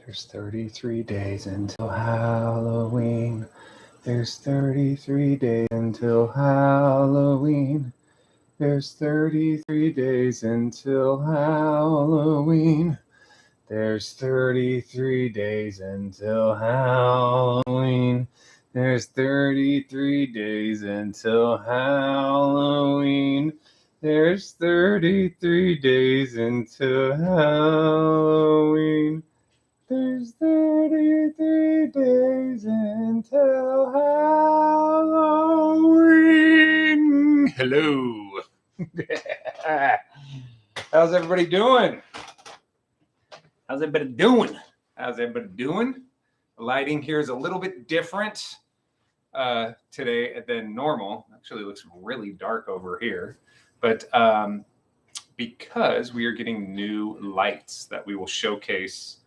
There's 33 days until Halloween. There's 33 days until Halloween. There's 33 days until Halloween. There's 33 days until Halloween. There's 33 days until Halloween. There's 33 days until Halloween. There's 33 days until Halloween. Hello. How's everybody doing? How's everybody doing? The lighting here is a little bit different today than normal. Actually, it looks really dark over here. But because we are getting new lights that we will showcase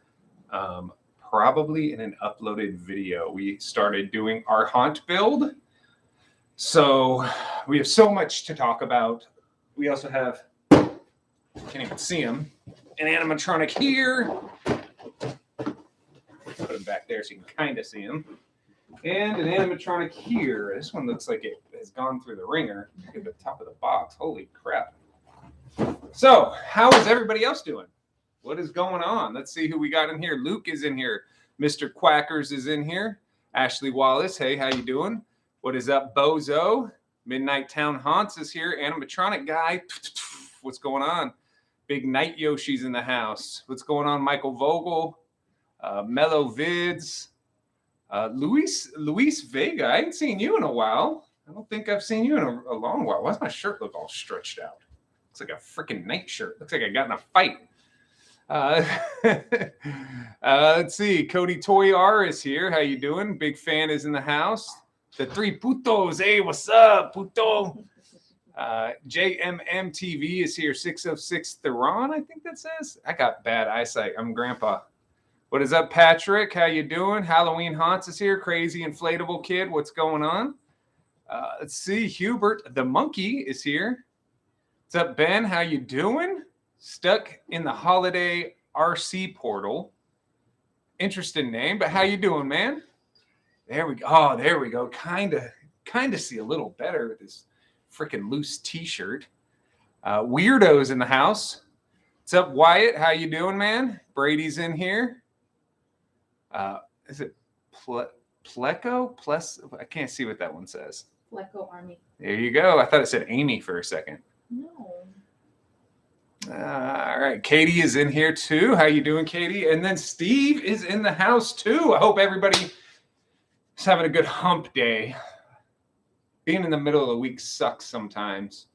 probably in an uploaded video. We started doing our haunt build. So we have so much to talk about. We also have, can't even see him, an animatronic here. Put him back there so you can kind of see him. And an animatronic here. This one looks like it has gone through the ringer. Look at the top of the box. Holy crap. So how is everybody else doing? What is going on? Let's see who we got in here. Luke is in here. Mr. Quackers is in here. Ashley Wallace, hey, how you doing? What is up, Bozo? Midnight Town Haunts is here. Animatronic guy. What's going on? Big Night Yoshi's in the house. What's going on, Michael Vogel? Mellow Vids. Luis Vega. I ain't seen you in a while. I don't think I've seen you in a long while. Why does my shirt look all stretched out? Looks like a freaking night shirt. Looks like I got in a fight. Let's see. Cody Toy R is here. How you doing? Big fan is in the house. The three putos. Hey, what's up, puto? JMM TV is here. 606 Theron, I think that says. I got bad eyesight. I'm grandpa. What is up, Patrick? How you doing? Halloween Haunts is here. Crazy inflatable kid. What's going on? Let's see. Hubert the monkey is here. What's up, Ben? How you doing? Stuck in the holiday RC portal. Interesting name, but how you doing, man? There we go. Oh, there we go. Kind of see a little better with this freaking loose t-shirt. Weirdo's in the house. What's up, Wyatt? How you doing, man? Brady's in here. Is it Pleco? Plus, I can't see what that one says. Pleco Army. There you go. I thought it said Amy for a second. No. All right, Katie is in here too. How you doing, Katie? And then Steve is in the house too. I hope everybody is having a good hump day. Being in the middle of the week sucks sometimes.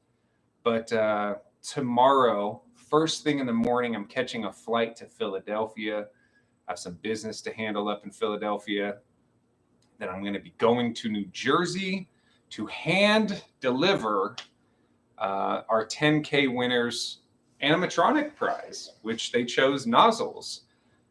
But tomorrow, first thing in the morning, I'm catching a flight to Philadelphia. I have some business to handle up in Philadelphia. Then I'm going to be going to New Jersey to hand deliver our 10K winners animatronic prize, which they chose nozzles.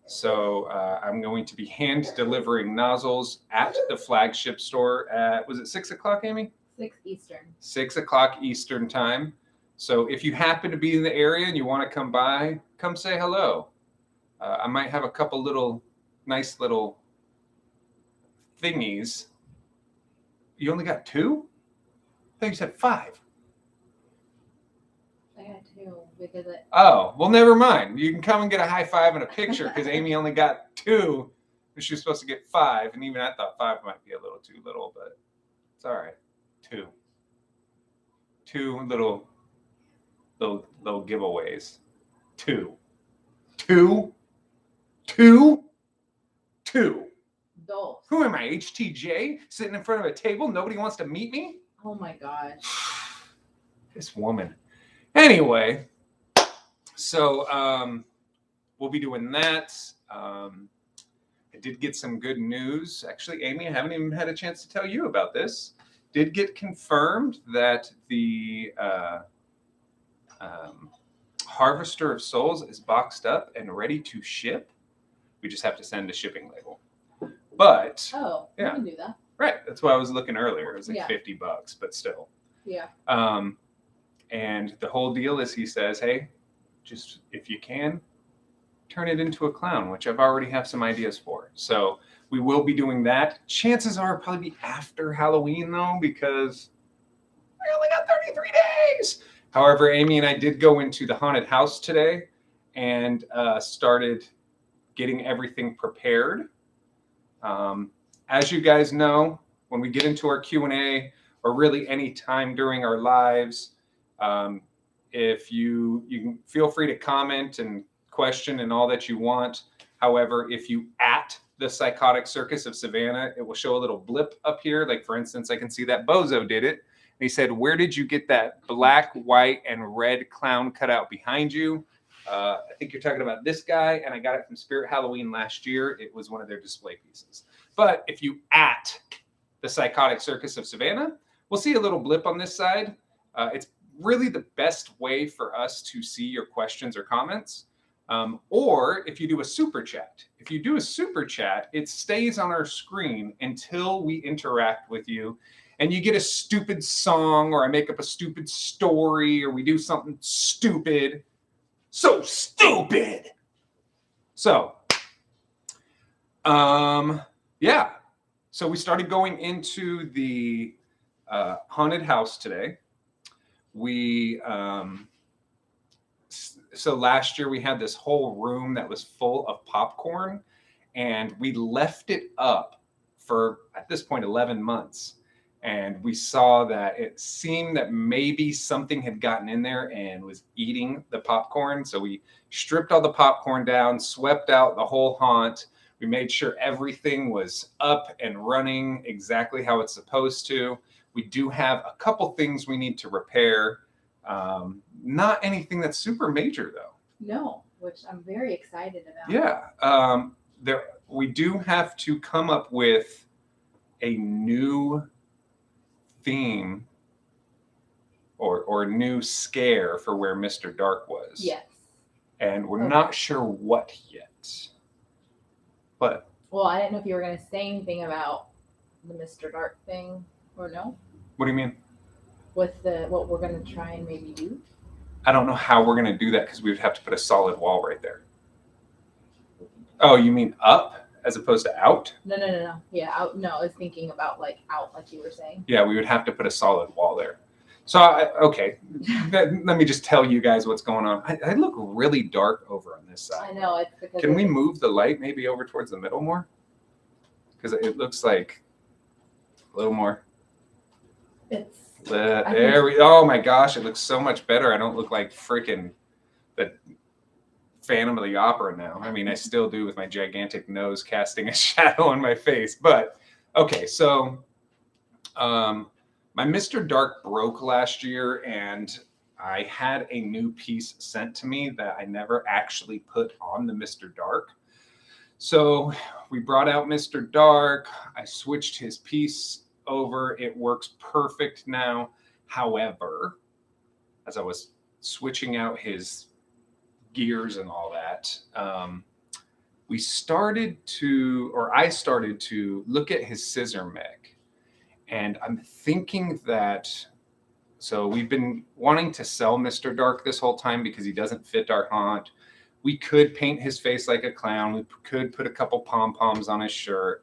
So I'm going to be hand delivering nozzles at the flagship store at, was it 6 o'clock, Amy? 6 Eastern. 6 o'clock Eastern time. So if you happen to be in the area and you want to come by, come say hello. I might have a couple little, nice little thingies. You only got 2? I think you said 5. I got 2 because it. Oh, well, never mind. You can come and get a high five and a picture because Amy only got 2. And she was supposed to get 5. And even I thought 5 might be a little too little, but it's all right. 2 little giveaways. 2. Dolph. Who am I, HTJ? Sitting in front of a table? Nobody wants to meet me? Oh my gosh. This woman. Anyway, so we'll be doing that. I did get some good news. Actually, Amy, I haven't even had a chance to tell you about this. Did get confirmed that the Harvester of Souls is boxed up and ready to ship. We just have to send a shipping label. But oh, yeah, you can do that. Right. That's why I was looking earlier. It was like Yeah. $50, but still. Yeah. And the whole deal is he says, hey, just if you can, turn it into a clown, which I've already have some ideas for. So we will be doing that. Chances are it'll probably be after Halloween though, because I only got 33 days. However, Amy and I did go into the haunted house today and started getting everything prepared. As you guys know, when we get into our Q&A or really any time during our lives, if you can feel free to comment and question and all that you want. However, if you at the Psychotic Circus of Savannah, it will show a little blip up here. Like for instance, I can see that Bozo did it. And he said, "Where did you get that black, white, and red clown cut out behind you?" I think you're talking about this guy, and I got it from Spirit Halloween last year. It was one of their display pieces. But if you at the Psychotic Circus of Savannah, we'll see a little blip on this side. It's really the best way for us to see your questions or comments. Or if you do a super chat. If you do a super chat, it stays on our screen until we interact with you. And you get a stupid song, or I make up a stupid story, or we do something stupid. So stupid. So, yeah. So we started going into the haunted house today. So last year we had this whole room that was full of popcorn, and we left it up for, at this point, 11 months. And we saw that it seemed that maybe something had gotten in there and was eating the popcorn. So we stripped all the popcorn down, swept out the whole haunt. We made sure everything was up and running exactly how it's supposed to. We do have a couple things we need to repair. Not anything that's super major though. No, which I'm very excited about. Yeah. We do have to come up with a new theme or new scare for where Mr. Dark was. Yes. And we're not sure what yet. But well, I didn't know if you were going to say anything about the Mr. Dark thing or no. What do you mean? With what we're going to try and maybe do. I don't know how we're going to do that because we would have to put a solid wall right there. Oh, you mean up as opposed to out? No. Yeah, out. No, I was thinking about like out, like you were saying. Yeah, we would have to put a solid wall there. So, okay, let me just tell you guys what's going on. I look really dark over on this side. I know. It's because Can we move the light maybe over towards the middle more? Because it looks like a little more. It's. Oh my gosh, it looks so much better. I don't look like freaking the Phantom of the Opera now. I mean, I still do with my gigantic nose casting a shadow on my face. But okay, so my Mr. Dark broke last year, and I had a new piece sent to me that I never actually put on the Mr. Dark. So we brought out Mr. Dark. I switched his piece over. It works perfect now. However, as I was switching out his gears and all that, I started to look at his scissor mech, and I'm thinking that, so we've been wanting to sell Mr. Dark this whole time because he doesn't fit our haunt. We could paint his face like a clown. We could put a couple pom-poms on his shirt.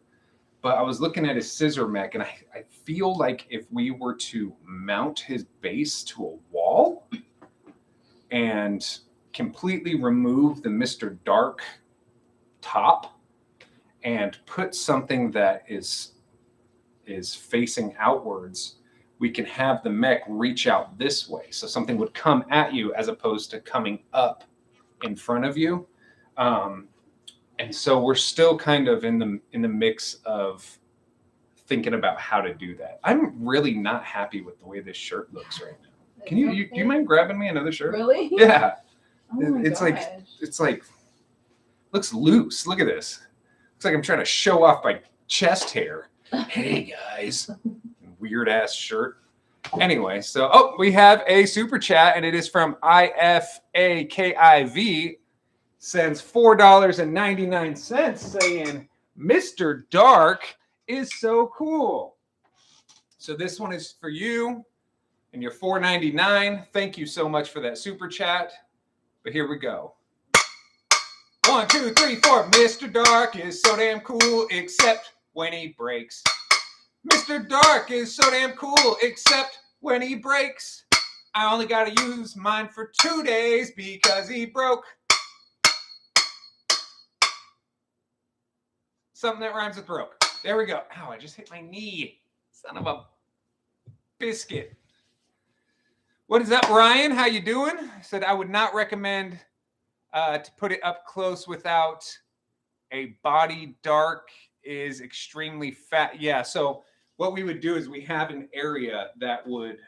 But I was looking at his scissor mech, and I feel like if we were to mount his base to a wall and completely remove the Mr. Dark top and put something that is facing outwards, we can have the mech reach out this way. So something would come at you as opposed to coming up in front of you. And so we're still kind of in the mix of thinking about how to do that. I'm really not happy with the way this shirt looks right now. Can do you mind grabbing me another shirt? Really? Yeah. Oh it's like looks loose. Look at this. Looks like I'm trying to show off my chest hair. Hey guys. Weird ass shirt. Anyway, so we have a super chat, and it is from IFAKIV. Sends $4.99 saying Mr. Dark is so cool. So this one is for you and your $4.99. Thank you so much for that super chat. But here we go. 1, 1, 2, 3, 4. Mr. Dark is so damn cool, except when he breaks. Mr. Dark is so damn cool, except when he breaks. I only gotta use mine for 2 days because he broke. Something that rhymes with broke. There we go. Ow, I just hit my knee. Son of a biscuit. What is up, Ryan? How you doing? Said I would not recommend to put it up close without a body. Dark is extremely fat. Yeah, so what we would do is we have an area that would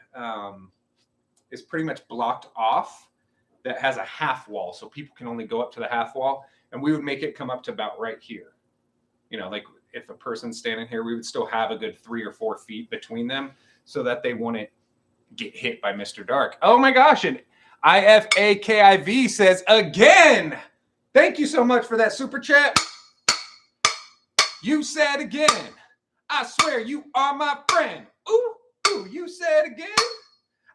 is pretty much blocked off that has a half wall, so people can only go up to the half wall, and we would make it come up to about right here. You know, like if a person's standing here, we would still have a good 3 or 4 feet between them so that they wouldn't get hit by Mr. Dark. Oh my gosh, and IFAKIV says again. Thank you so much for that super chat. You said again. I swear you are my friend. Ooh, ooh, you said again.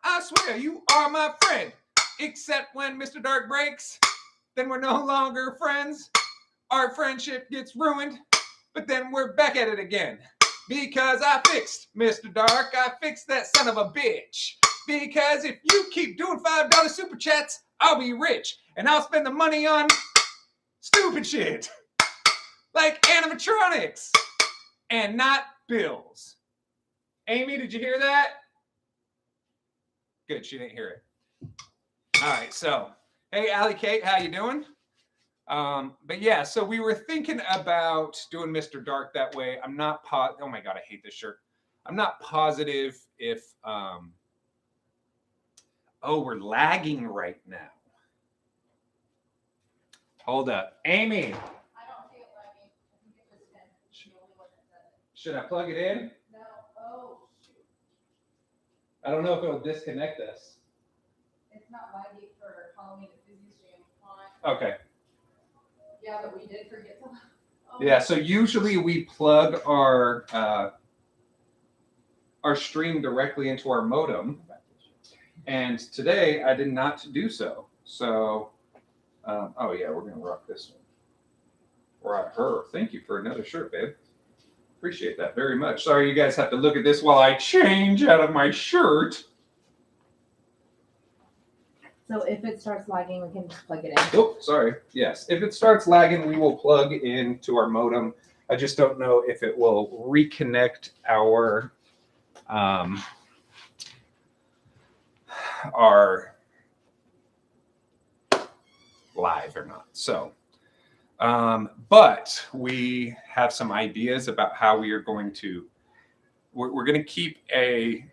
I swear you are my friend. Except when Mr. Dark breaks, then we're no longer friends. Our friendship gets ruined, but then we're back at it again. Because I fixed Mr. Dark. I fixed that son of a bitch. Because if you keep doing $5 super chats, I'll be rich. And I'll spend the money on stupid shit. Like animatronics. And not bills. Amy, did you hear that? Good, she didn't hear it. All right, so, hey, Allie Kate, how you doing? But yeah, so we were thinking about doing Mr. Dark that way. I'm not oh my God, I hate this shirt. I'm not positive if, oh, we're lagging right now. Hold up. Amy. I don't see it lagging. I think it was 10. It's the only one that said it. Should I plug it in? No. Oh, shoot. I don't know if it'll disconnect us. It's not lagging for Halloween enthusiast jam. Okay. Yeah, but we did forget to. Oh. Yeah, so usually we plug our stream directly into our modem, and today I did not do so. So, oh yeah, we're gonna rock this one. Rock her. Thank you for another shirt, babe. Appreciate that very much. Sorry, you guys have to look at this while I change out of my shirt. So if it starts lagging, we can just plug it in. Oh, sorry. Yes, if it starts lagging, we will plug into our modem. I just don't know if it will reconnect our live or not. So, but we have some ideas about how we are going to. We're going to keep a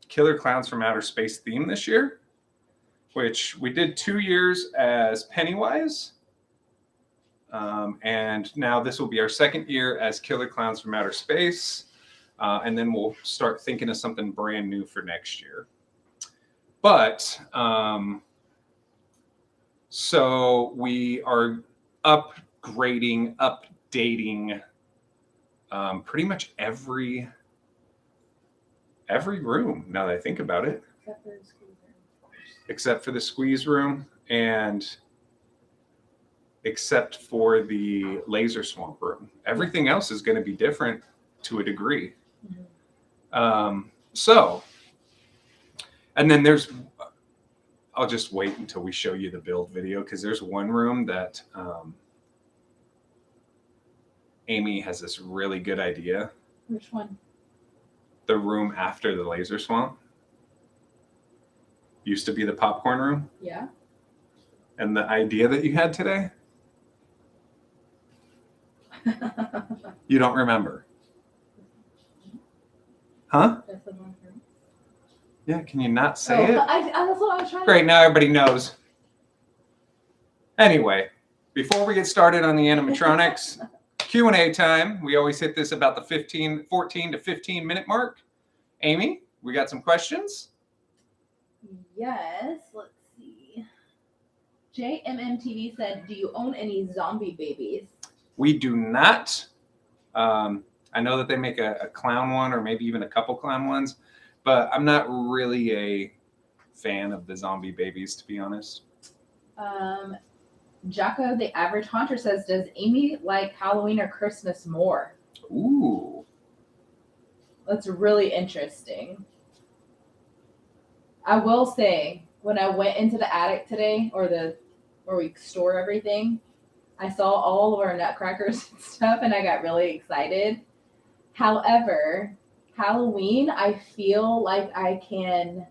Killer Clowns from Outer Space theme this year, which we did 2 years as Pennywise. And now this will be our 2nd year as Killer Clowns from Outer Space. And then we'll start thinking of something brand new for next year. But, so we are upgrading, updating pretty much every room, now that I think about it. Except for the squeeze room and except for the laser swamp room. Everything else is going to be different to a degree. Mm-hmm. So, and then I'll just wait until we show you the build video because there's one room that Amy has this really good idea. Which one? The room after the laser swamp. Used to be the popcorn room. Yeah. And the idea that you had today? You don't remember? Huh? Yeah, can you not say it? That's what I was trying Great, now everybody knows. Anyway, before we get started on the animatronics, Q&A time. We always hit this about the 14 to 15 minute mark. Amy, we got some questions? Yes, let's see. JMMTV said, do you own any zombie babies? We do not. I know that they make a clown one or maybe even a couple clown ones, but I'm not really a fan of the zombie babies, to be honest. Jocko, the average haunter, says, does Amy like Halloween or Christmas more? Ooh. That's really interesting. I will say, when I went into the attic today, where we store everything, I saw all of our nutcrackers and stuff, and I got really excited. However, Halloween, I feel like I can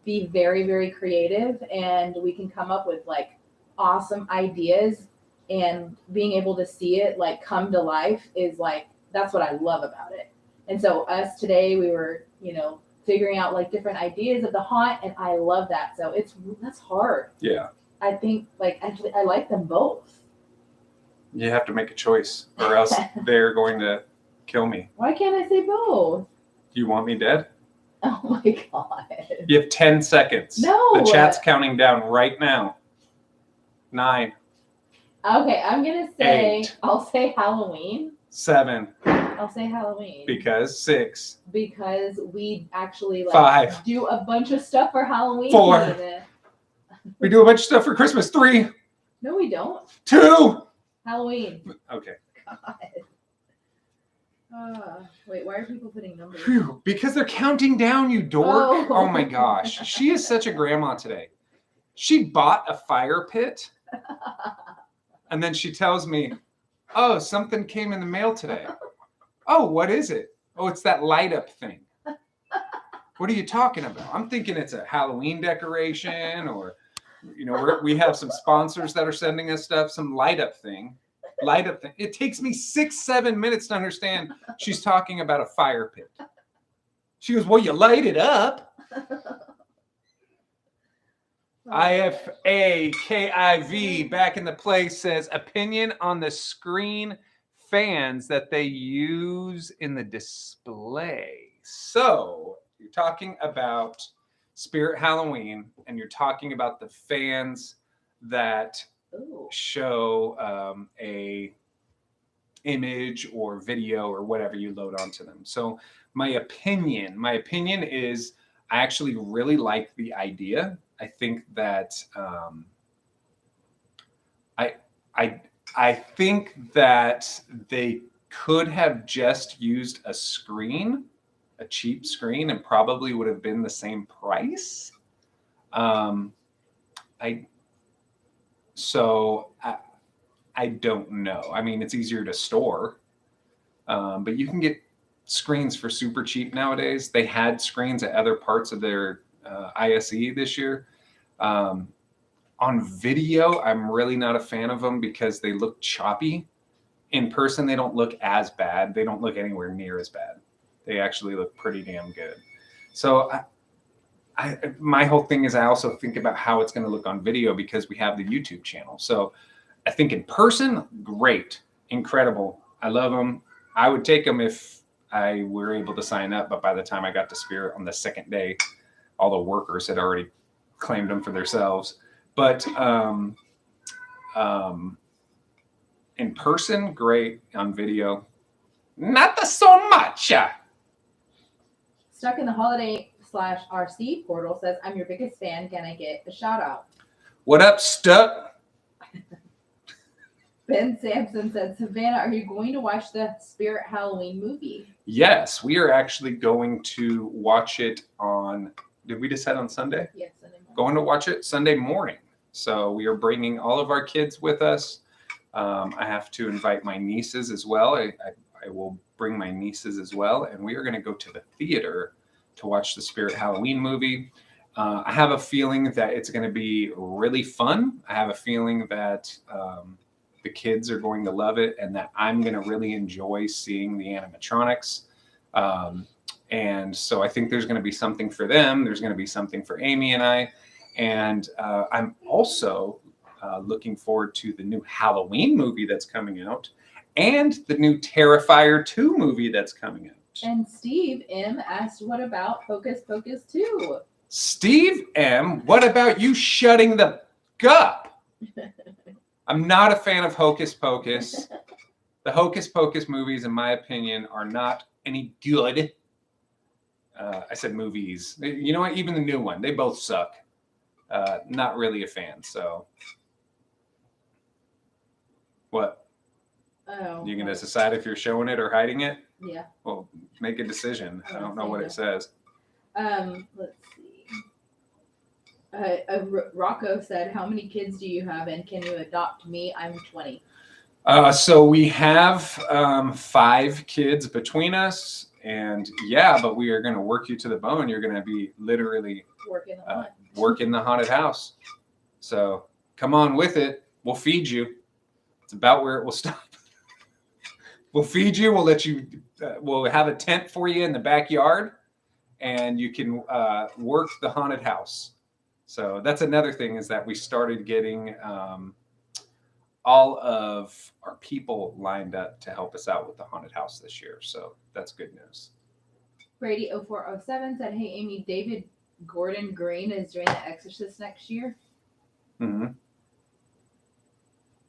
be very, very creative, and we can come up with like awesome ideas, and being able to see it like come to life is like, that's what I love about it. And so us today, we were, figuring out like different ideas of the haunt, and I love that. So that's hard. Yeah. I think like actually I like them both. You have to make a choice, or else they're going to kill me. Why can't I say both? Do you want me dead? Oh my god. You have 10 seconds. No. The chat's counting down right now. 9. Okay, I'm gonna say 8. I'll say Halloween. 7. I'll say Halloween. Because 6. Because we actually like 5. do a bunch of stuff for Halloween. 4. We do a bunch of stuff for Christmas. 3. No, we don't. 2. Halloween. Okay. God. Wait, why are people putting numbers? Whew, because they're counting down, you dork. Oh my gosh. She is such a grandma today. She bought a fire pit, and then she tells me, oh, something came in the mail today. Oh, what is it? Oh, it's that light up thing. What are you talking about? I'm thinking it's a Halloween decoration, or, we have some sponsors that are sending us stuff, some light up thing. It takes me 6-7 minutes to understand she's talking about a fire pit. She goes, well, you light it up. IFAKIV back in the place says, opinion on the screen fans that they use in the display. So you're talking about Spirit Halloween, and you're talking about the fans that show a image or video or whatever you load onto them. So my opinion is, I actually really like the idea. I think that I think that they could have just used a cheap screen, and probably would have been the same price. I don't know. I mean, it's easier to store, but you can get screens for super cheap nowadays. They had screens at other parts of their ISE this year. On video, I'm really not a fan of them because they look choppy. In person, they don't look as bad. They don't look anywhere near as bad. They actually look pretty damn good. So my whole thing is, I also think about how it's going to look on video, because we have the YouTube channel. So I think in person, great, incredible. I love them. I would take them if I were able to sign up. But by the time I got to Spirit on the second day, all the workers had already claimed them for themselves. But in person, great. On video, not so much. Stuck in the holiday/RC portal says, I'm your biggest fan. Can I get a shout out? What up, Stuck? Ben Sampson said, Savannah, are you going to watch the Spirit Halloween movie? Yes, we are actually going to watch it on, did we decide on Sunday? Yes, Sunday morning. Going to watch it Sunday morning. So we are bringing all of our kids with us. I have to invite my nieces as well. I will bring my nieces as well. And we are going to go to the theater to watch the Spirit Halloween movie. I have a feeling that it's going to be really fun. I have a feeling that the kids are going to love it, and that I'm going to really enjoy seeing the animatronics. And so I think there's going to be something for them. There's going to be something for Amy and I. And I'm also looking forward to the new Halloween movie that's coming out, and the new Terrifier 2 movie that's coming out. And Steve M asked, what about Hocus Pocus 2? Steve M, what about you shutting the up? I'm not a fan of Hocus Pocus. The Hocus Pocus movies, in my opinion, are not any good. I said movies. You know what? Even the new one, they both suck. Not really a fan. So What? Oh. You gonna decide if you're showing it or hiding it? Yeah. Well, make a decision. I don't know what it says. Let's see. Rocco said, "How many kids do you have, and can you adopt me? I'm 20." So we have 5 kids between us, and yeah, but we are going to work you to the bone. You're going to be literally working the haunted house. So come on with it. We'll feed you. It's about where it will stop. We'll feed you. We'll let you. We'll have a tent for you in the backyard, and you can work the haunted house. So that's another thing, is that we started getting all of our people lined up to help us out with the haunted house this year. So that's good news. Brady 0407 said, "Hey Amy, David Gordon Green is doing The Exorcist next year Mm-hmm.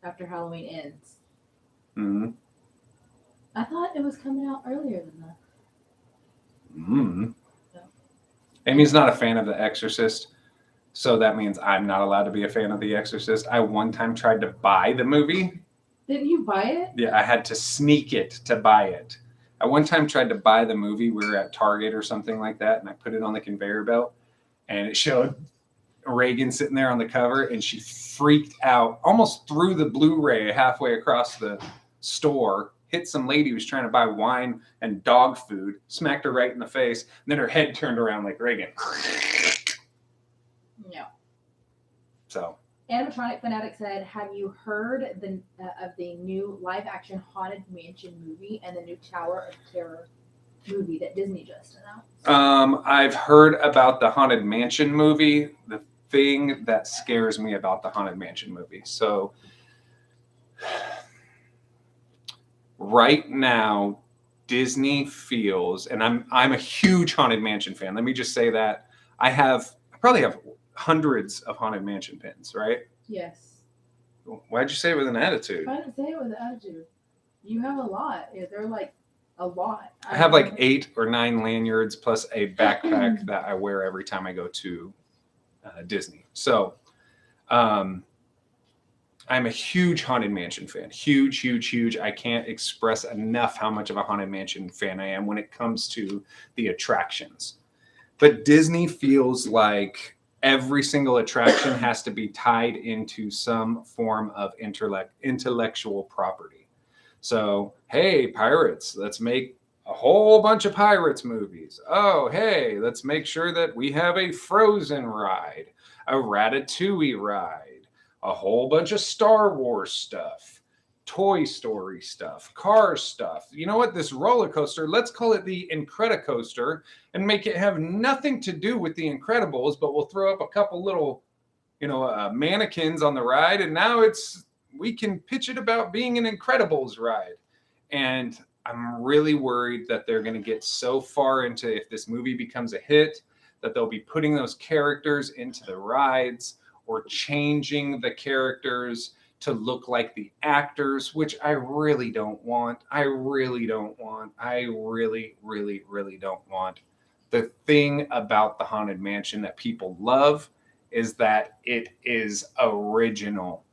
after Halloween ends." Mm-hmm. I thought it was coming out earlier than that. Mm-hmm. No. Amy's not a fan of The Exorcist, so that means I'm not allowed to be a fan of The Exorcist. I one time tried to buy the movie. Didn't you buy it? Yeah, I had to sneak it to buy it. I one time tried to buy the movie. We were at Target or something like that, and I put it on the conveyor belt, and it showed Reagan sitting there on the cover, and she freaked out, almost threw the Blu-ray halfway across the store, hit some lady who was trying to buy wine and dog food, smacked her right in the face, and then her head turned around like Reagan. No. So. Animatronic Fanatic said, "Have you heard of the new live-action Haunted Mansion movie and the new Tower of Terror movie that Disney just announced?" I've heard about the Haunted Mansion movie. The thing that scares me about the Haunted Mansion movie. So right now, Disney feels, and I'm a huge Haunted Mansion fan. Let me just say that I probably have hundreds of Haunted Mansion pins, right? Yes. Why'd you say it with an attitude? I didn't say it with an attitude. You have a lot. They're like a lot. I have like 8 or 9 lanyards plus a backpack that I wear every time I go to Disney. So I'm a huge Haunted Mansion fan. Huge, huge, huge. I can't express enough how much of a Haunted Mansion fan I am when it comes to the attractions. But Disney feels like every single attraction has to be tied into some form of intellectual property. So, hey, pirates, let's make a whole bunch of Pirates movies. Oh, hey, let's make sure that we have a Frozen ride, a Ratatouille ride, a whole bunch of Star Wars stuff, Toy Story stuff, Cars stuff. You know what? This roller coaster, let's call it the Incredicoaster and make it have nothing to do with the Incredibles, but we'll throw up a couple little, mannequins on the ride, and now we can pitch it about being an Incredibles ride. And I'm really worried that they're going to get so far into, if this movie becomes a hit, that they'll be putting those characters into the rides or changing the characters to look like the actors, which I really don't want. I really, really, really don't want. The thing about the Haunted Mansion that people love is that it is original.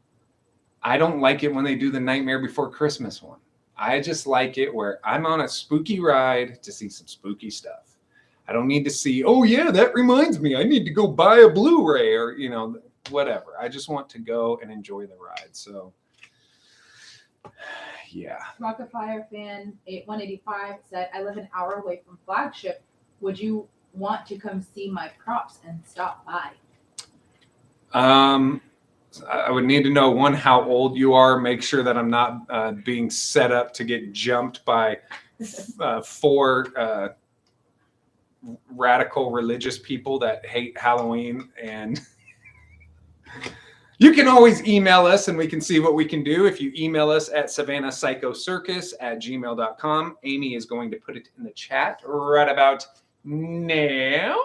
I don't like it when they do the Nightmare Before Christmas one. I just like it where I'm on a spooky ride to see some spooky stuff. I don't need to see, oh yeah, that reminds me, I need to go buy a Blu-ray or, whatever. I just want to go and enjoy the ride. So, yeah. Rockafire fan 185 said, "I live an hour away from Flagship. Would you want to come see my props and stop by?" I would need to know, one, how old you are. Make sure that I'm not being set up to get jumped by 4 radical religious people that hate Halloween. And you can always email us and we can see what we can do. If you email us at savannahpsychocircus@gmail.com, Amy is going to put it in the chat right about now.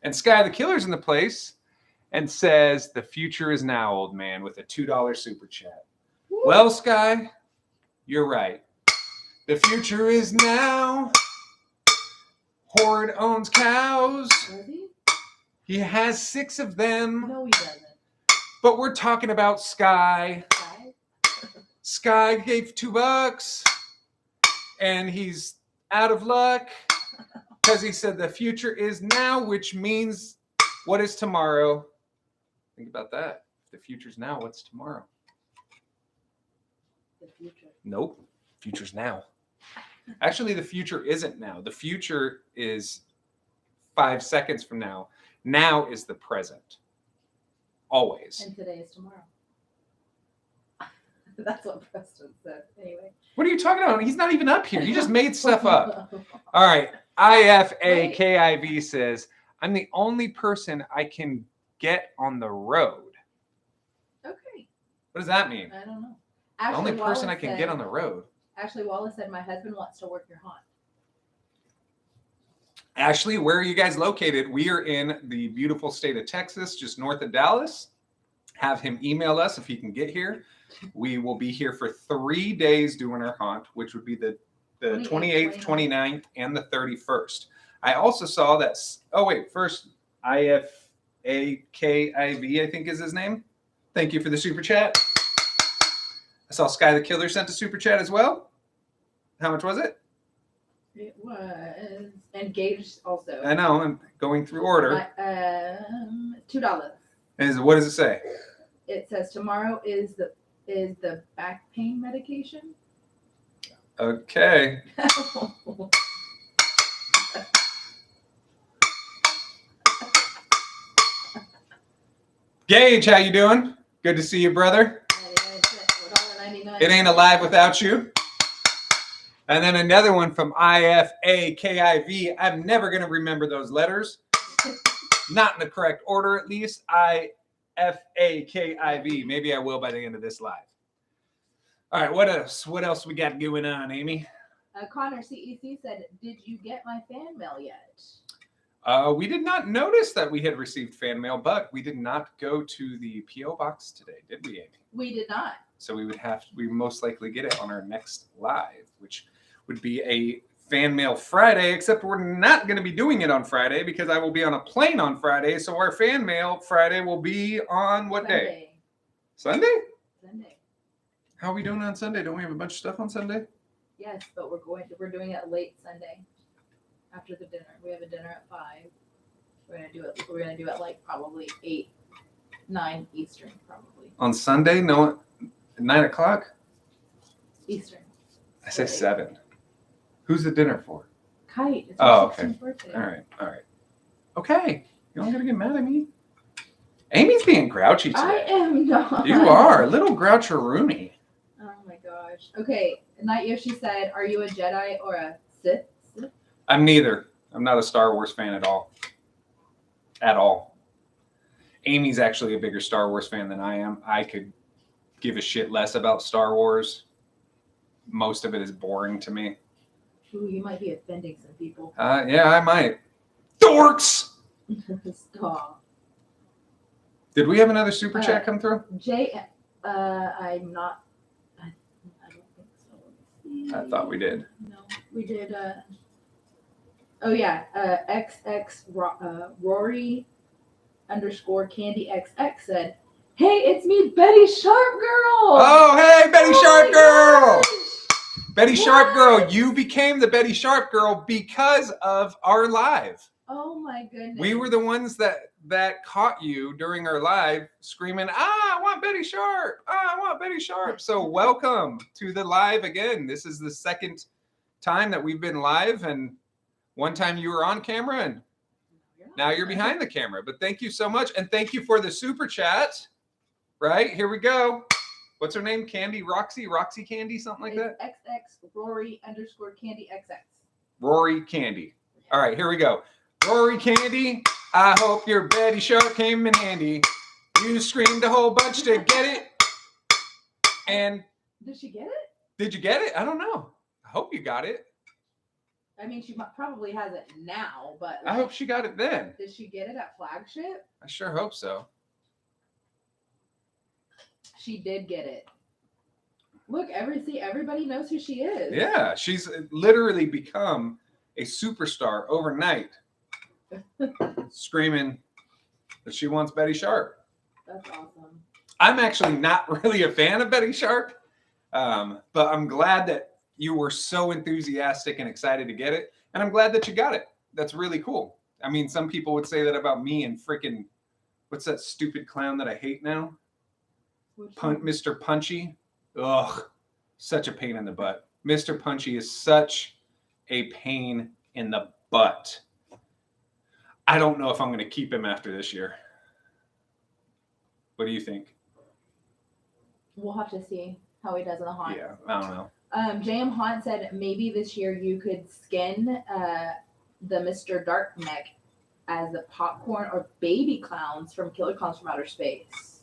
And Sky the Killer's in the place and says, "The future is now, old man," with a $2 super chat. Woo. Well, Sky, you're right. The future is now. Horde owns cows. Does he? He has 6 of them. No, he doesn't. But we're talking about Sky. Sky gave $2 and he's out of luck because he said the future is now, which means what is tomorrow? Think about that. If the future's now, what's tomorrow? The future. Nope. Future's now. Actually, the future isn't now. The future is 5 seconds from now. Now is the present. Always. And today is tomorrow. That's what Preston said. Anyway. What are you talking about? He's not even up here. You just made stuff up. All right. IFAKIV says, I'm the only person I can get on the road. Okay. What does that mean? I don't know. The only person I can get on the road. Ashley Wallace said, my husband wants to work your haunt. Ashley, where are you guys located? We are in the beautiful state of Texas, just north of Dallas. Have him email us if he can get here. We will be here for 3 days doing our haunt, which would be the 28th, 29th, and the 31st. I also saw that, oh wait, first, IFAKIV, I think is his name. Thank you for the super chat. I saw Sky the Killer sent a super chat as well. How much was it? It was engaged also. I know, I'm going through order. $2. What does it say? It says tomorrow is the back pain medication. Okay. Gage, how you doing? Good to see you, brother. It ain't alive without you. And then another one from IFAKIV. I'm never going to remember those letters. Not in the correct order, at least. IFAKIV. Maybe I will by the end of this live. All right, what else? What else we got going on, Amy? Connor CEC said, did you get my fan mail yet? We did not notice that we had received fan mail, but we did not go to the P.O. box today, did we, Amy? We did not. So we most likely get it on our next live, which would be a fan mail Friday, except we're not going to be doing it on Friday because I will be on a plane on Friday. So our fan mail Friday will be on what day? Sunday? Sunday. How are we doing on Sunday? Don't we have a bunch of stuff on Sunday? Yes, but we're doing it late Sunday after the dinner. We have a dinner at 5. We're gonna do it like probably 8, 9 Eastern probably. On Sunday? No, 9 o'clock? Eastern. I say 7. Who's the dinner for? Kite. It's okay. Birthday. All right. Okay. You don't gotta get mad at me. Amy's being grouchy today. I am not. You are. A little groucheroonie. Oh my gosh. Okay. Night Yoshi said, are you a Jedi or a Sith? I'm neither. I'm not a Star Wars fan at all. At all. Amy's actually a bigger Star Wars fan than I am. I could give a shit less about Star Wars. Most of it is boring to me. Ooh, you might be offending some people. Yeah, I might. Dorks! Stop. Did we have another super chat come through? I'm not. I don't think so. Let me see. I thought we did. No, we did. Oh yeah. XX Rory _ Candy XX said, "Hey, it's me, Betty Sharp Girl." Oh, hey, Betty Sharp Girl. Gosh. Betty Sharp Girl, you became the Betty Sharp Girl because of our live. Oh my goodness. We were the ones that caught you during our live screaming, I want Betty Sharp. I want Betty Sharp. So welcome to the live again. This is the second time that we've been live, and one time you were on camera and now you're behind the camera. But thank you so much. And thank you for the super chat. Right, here we go. What's her name? Candy Roxy Candy, something like that? XX Rory _ Candy XX. Rory Candy. All right, here we go. Rory Candy, I hope your Betty Sharp came in handy. You screamed a whole bunch to get it. And did she get it? Did you get it? I don't know. I hope you got it. I mean, she probably has it now, but I hope she got it then. Did she get it at Flagship? I sure hope so. She did get it. Look, everybody knows who she is. Yeah, she's literally become a superstar overnight. Screaming that she wants Betty Sharp. That's awesome. I'm actually not really a fan of Betty Sharp. But I'm glad that you were so enthusiastic and excited to get it. And I'm glad that you got it. That's really cool. I mean, some people would say that about me and freaking, what's that stupid clown that I hate now? Mr. Punchy. Ugh, such a pain in the butt. Mr. Punchy is such a pain in the butt. I don't know if I'm going to keep him after this year. What do you think? We'll have to see how he does in the haunt. Yeah, I don't know. JM Haunt said maybe this year you could skin the Mr. Darkneck as the popcorn or baby clowns from Killer Clowns from Outer Space.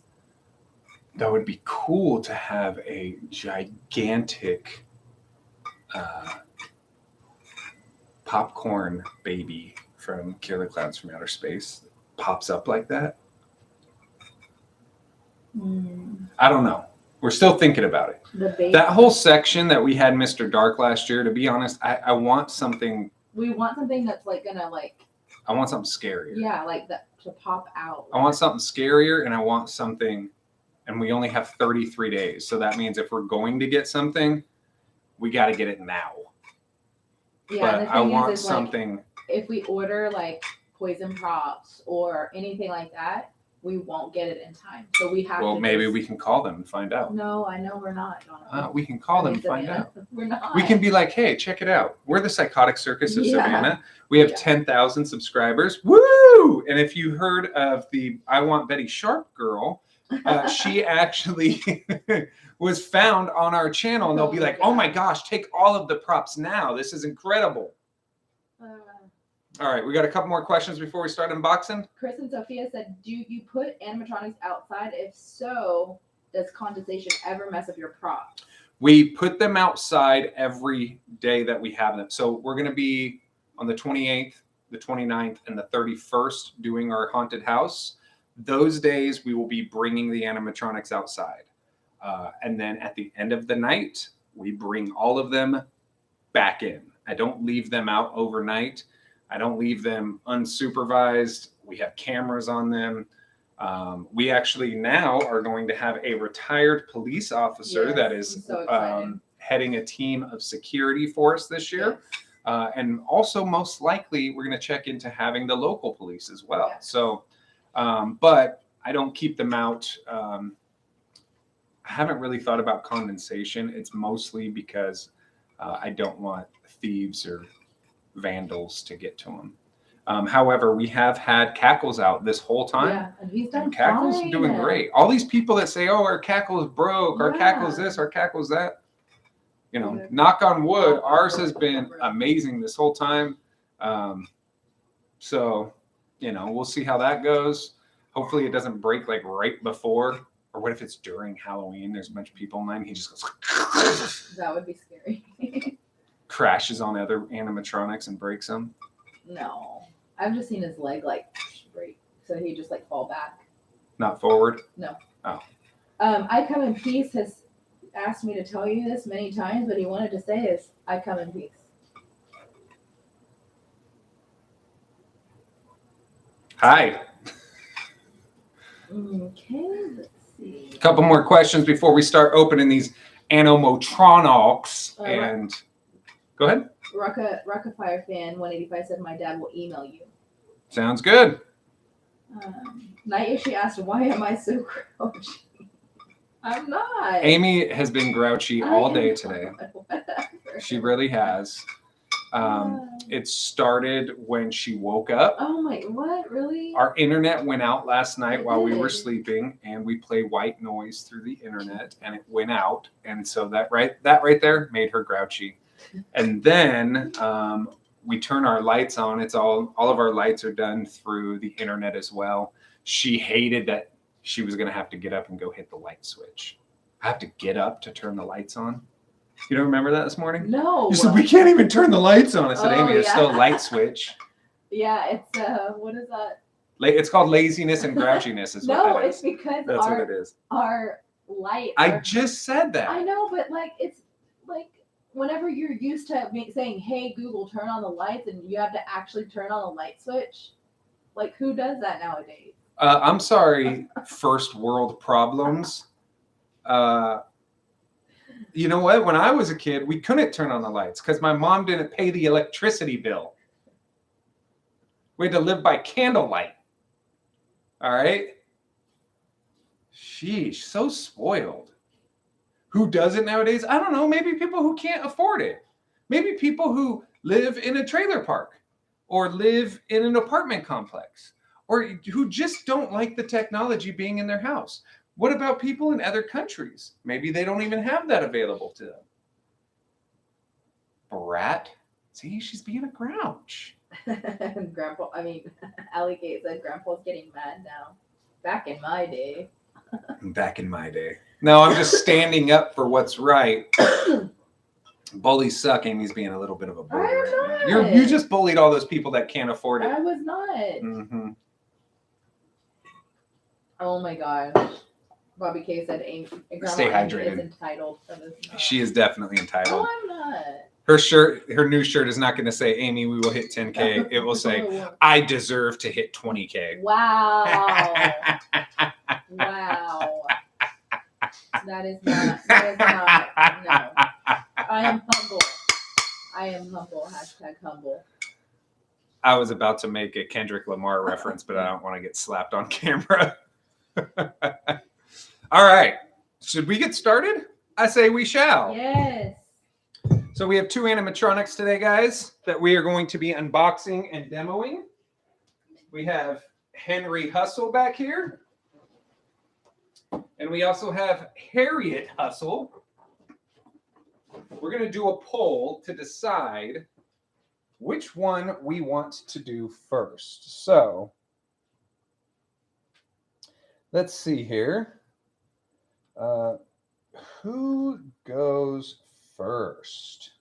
That would be cool to have a gigantic popcorn baby from Killer Clowns from Outer Space pops up like that. I don't know. We're still thinking about it. That whole section that we had Mr. Dark last year, to be honest, I want something. We want something that's like gonna like. I want something scarier. Yeah, like that to pop out. I want something scarier, and I want something. And we only have 33 days, so that means if we're going to get something, we got to get it now. Yeah, but I want something. Like, if we order like poison props or anything like that, we won't get it in time. So we have. Well, maybe we can call them and find out. No, I know we're not. We can call them and find out. We're not. We can be like, hey, check it out. We're the Psychotic Circus of Savannah. We have 10,000 subscribers. Woo! And if you heard of the I Want Betty Sharp girl, she actually was found on our channel, and they'll be like, oh my gosh, take all of the props now. This is incredible. All right, we got a couple more questions before we start unboxing. Chris and Sophia said, do you put animatronics outside? If so, does condensation ever mess up your prop? We put them outside every day that we have them. So we're going to be on the 28th, the 29th, and the 31st doing our haunted house. Those days we will be bringing the animatronics outside. And then at the end of the night, we bring all of them back in. I don't leave them out overnight. I don't leave them unsupervised. We have cameras on them. We actually now are going to have a retired police officer that is heading a team of security for us this year. And also most likely we're going to check into having the local police as well. So, but I don't keep them out. I haven't really thought about condensation. It's mostly because I don't want thieves or vandals to get to them. However, we have had Cackles out this whole time. Yeah, and he's done Cackles fine. Doing great. All these people that say, oh, our Cackle is broke, our Cackle is this, our Cackle is that. You know, knock on wood, ours has been amazing this whole time. So, you know, we'll see how that goes. Hopefully it doesn't break like right before. Or what if it's during Halloween? There's a bunch of people in line. He just goes. That would be scary. Crashes on other animatronics and breaks them. No. I've just seen his leg like break. So he just like fall back. Not forward? No. Oh. I Come in Peace has asked me to tell you this many times, but he wanted to say is I come in peace. Hi. Okay, let's see. A couple more questions before we start opening these animatronics. And go ahead. Rockafire fan 185 said my dad will email you. Sounds good. Night she asked, why am I so grouchy? I'm not. Amy has been grouchy all day today. She really has. It started when she woke up. Oh my, what? Really? Our internet went out last night while we were sleeping, and we play white noise through the internet, and it went out. And so that right there made her grouchy. And then we turn our lights on. It's all of our lights are done through the internet as well. She hated that she was going to have to get up and go hit the light switch. I have to get up to turn the lights on. You don't remember that this morning? No. You said, we can't even turn the lights on. I said, Amy, it's still a light switch. Yeah, it's, what is that? It's called laziness and grouchiness is what that is. It's because that's what it is. Our lights. I just said that. I know, but like, it's like whenever you're used to saying, hey, Google, turn on the lights, and you have to actually turn on the light switch. Like, who does that nowadays? I'm sorry, first world problems. You know what? When I was a kid, we couldn't turn on the lights because my mom didn't pay the electricity bill. We had to live by candlelight. All right? Sheesh, so spoiled. Who does it nowadays? I don't know. Maybe people who can't afford it. Maybe people who live in a trailer park or live in an apartment complex or who just don't like the technology being in their house. What about people in other countries? Maybe they don't even have that available to them. Brat. See, she's being a grouch. Grandpa, Allie Kate said Grandpa's getting mad now. Back in my day. Back in my day. No, I'm just standing up for what's right. Bullies suck. Amy's being a little bit of a bully right now. You just bullied all those people that can't afford it. I was not. Mm-hmm. Oh my gosh. Bobby K said Stay hydrated. Amy is entitled for this. She is definitely entitled. No, I'm not. Her new shirt is not going to say, Amy, we will hit 10K. It will say, I deserve to hit 20K. Wow. Wow. That is not, no. I am humble. #humble. I was about to make a Kendrick Lamar reference, but I don't want to get slapped on camera. All right. Should we get started? I say we shall. Yes. So we have 2 animatronics today, guys, that we are going to be unboxing and demoing. We have Henry Hustle back here. And we also have Harriet Hustle. We're going to do a poll to decide which one we want to do first. So let's see here. Who goes first?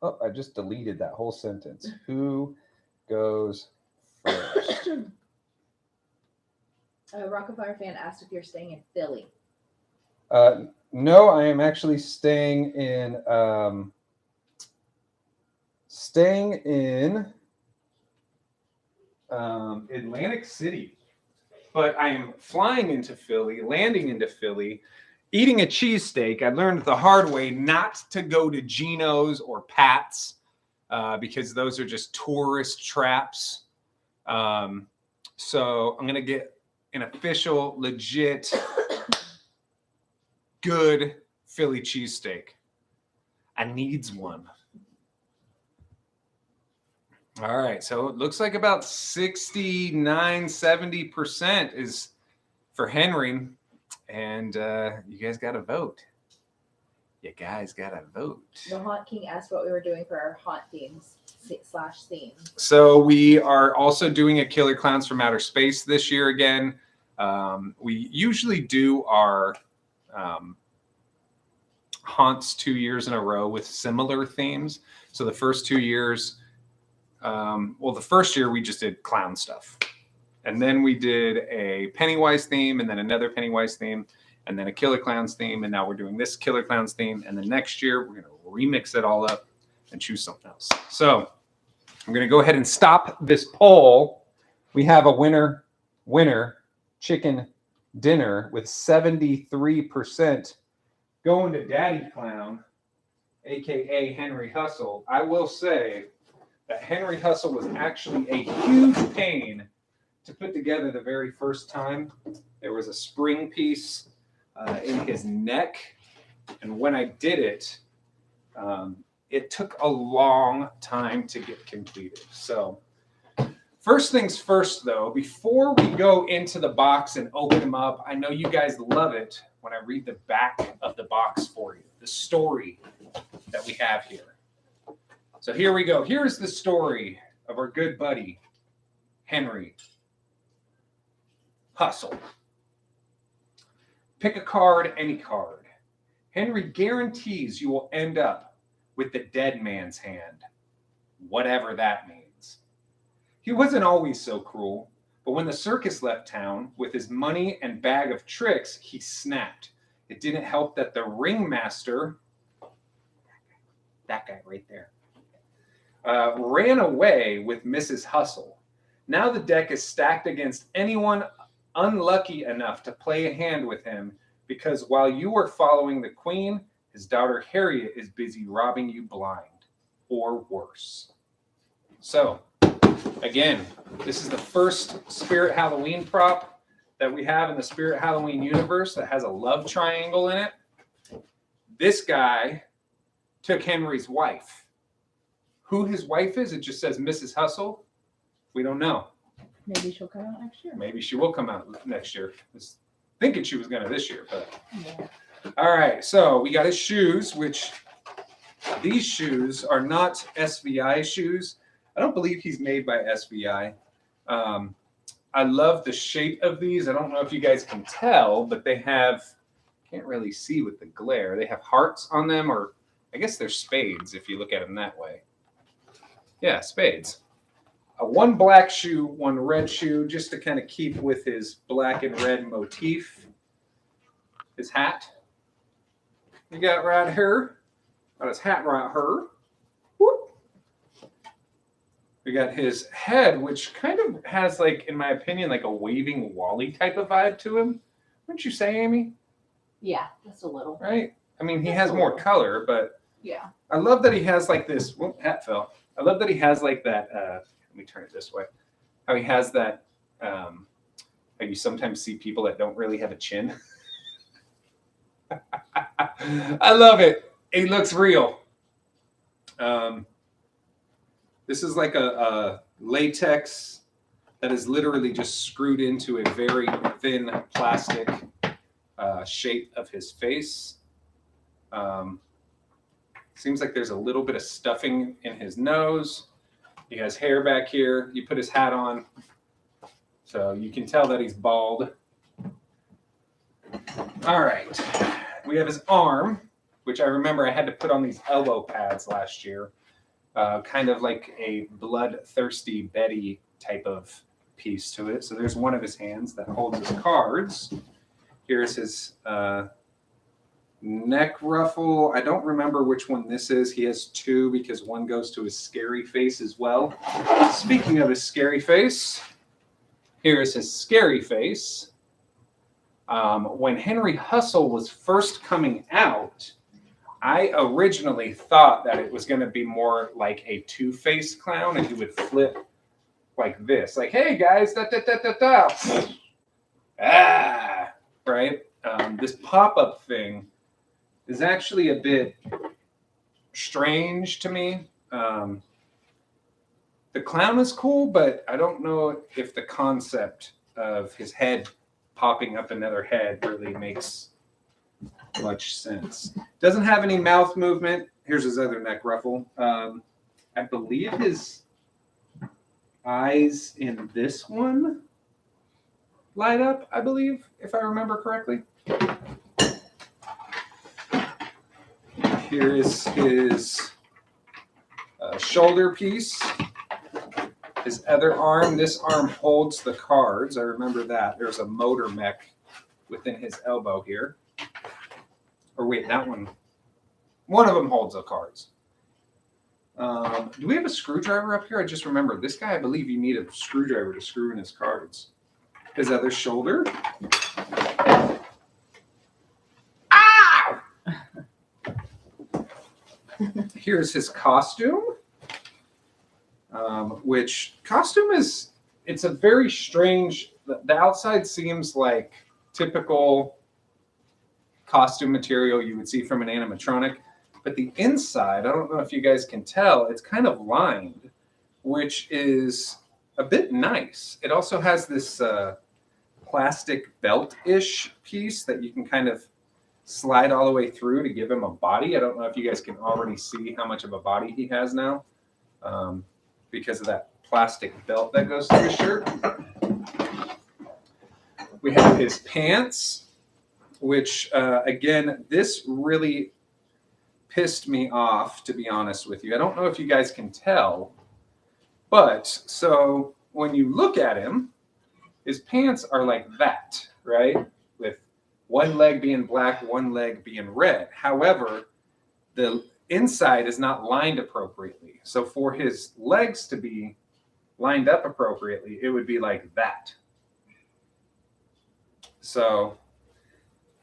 Oh, I just deleted that whole sentence. Who goes first? A Rockafire fan asked if you're staying in Philly. No, I am actually staying in Atlantic City. But I am flying into Philly, landing into Philly, eating a cheesesteak. I learned the hard way not to go to Geno's or Pat's because those are just tourist traps. So I'm going to get an official, legit, good Philly cheesesteak. I needs one. All right, so it looks like about 69-70% is for Henry, and you guys got to vote. The Haunt King asked what we were doing for our haunt themes /themes. So we are also doing a Killer Clowns from Outer Space this year again. We usually do our haunts 2 years in a row with similar themes. So the first 2 years. The first year we just did clown stuff, and then we did a Pennywise theme, and then another Pennywise theme, and then a Killer Clowns theme, and now we're doing this Killer Clowns theme, and then next year we're going to remix it all up and choose something else. So I'm going to go ahead and stop this poll. We have a winner chicken dinner with 73% going to Daddy Clown, aka Henry Hustle. I will say that Henry Hustle was actually a huge pain to put together the very first time. There was a spring piece in his neck, and when I did it, it took a long time to get completed. So first things first, though, before we go into the box and open them up, I know you guys love it when I read the back of the box for you, the story that we have here. So here we go. Here's the story of our good buddy, Henry Hustle. Pick a card, any card. Henry guarantees you will end up with the dead man's hand, whatever that means. He wasn't always so cruel, but when the circus left town with his money and bag of tricks, he snapped. It didn't help that the ringmaster, that guy right there, ran away with Mrs. Hustle. Now the deck is stacked against anyone unlucky enough to play a hand with him because while you are following the queen, his daughter Harriet is busy robbing you blind, or worse. So, again, this is the first Spirit Halloween prop that we have in the Spirit Halloween universe that has a love triangle in it. This guy took Henry's wife. Who his wife is, it just says Mrs. Hustle. We don't know. Maybe she'll come out next year. Maybe she will come out next year. I was thinking she was going to this year, but. Yeah. All right, so we got his shoes, which these shoes are not SVI shoes. I don't believe he's made by SVI. I love the shape of these. I don't know if you guys can tell, but they have, can't really see with the glare. They have hearts on them, or I guess they're spades if you look at them that way. Yeah, spades. One black shoe, one red shoe, just to kind of keep with his black and red motif. His hat. You got right here. Got his hat right here. Whoop. We got his head, which kind of has, like, in my opinion, like a waving Wally type of vibe to him. Wouldn't you say, Amy? Yeah, just a little. Right? I mean, he has more color, but yeah. I love that he has like this. Whoop, hat fell. I love that he has like that. Let me turn it this way. How he has that. How you sometimes see people that don't really have a chin. I love it. He looks real. This is like a latex that is literally just screwed into a very thin plastic shape of his face. Seems like there's a little bit of stuffing in his nose. He has hair back here. You put his hat on, so you can tell that he's bald. All right. We have his arm, which I remember I had to put on these elbow pads last year. Kind of like a bloodthirsty Betty type of piece to it. So there's one of his hands that holds his cards. Here's his neck ruffle. I don't remember which one this is. He has two because one goes to his scary face as well. Speaking of his scary face, here is his scary face. When Henry Hustle was first coming out, I originally thought that it was going to be more like a two-faced clown, and he would flip like this, like, "Hey guys, da da da da da," ah, right. This pop-up thing is actually a bit strange to me. The clown is cool, but I don't know if the concept of his head popping up another head really makes much sense. Doesn't have any mouth movement. Here's his other neck ruffle. I believe his eyes in this one light up, I believe, if I remember correctly. Here is his shoulder piece. His other arm. This arm holds the cards. I remember that. There's a motor mech within his elbow here. Or wait, that one. One of them holds the cards. Do we have a screwdriver up here? I just remember this guy, I believe you need a screwdriver to screw in his cards. His other shoulder. Ah! Here's his costume. Which costume is, it's a very strange, the outside seems like typical costume material you would see from an animatronic, but the inside, I don't know if you guys can tell, it's kind of lined, which is a bit nice. It also has this plastic belt-ish piece that you can kind of slide all the way through to give him a body. I don't know if you guys can already see how much of a body he has now. Because of that plastic belt that goes through his shirt. We have his pants, which, again, this really pissed me off, to be honest with you. I don't know if you guys can tell, but so when you look at him, his pants are like that, right? With one leg being black, one leg being red. However, the inside is not lined appropriately. So for his legs to be lined up appropriately, it would be like that. So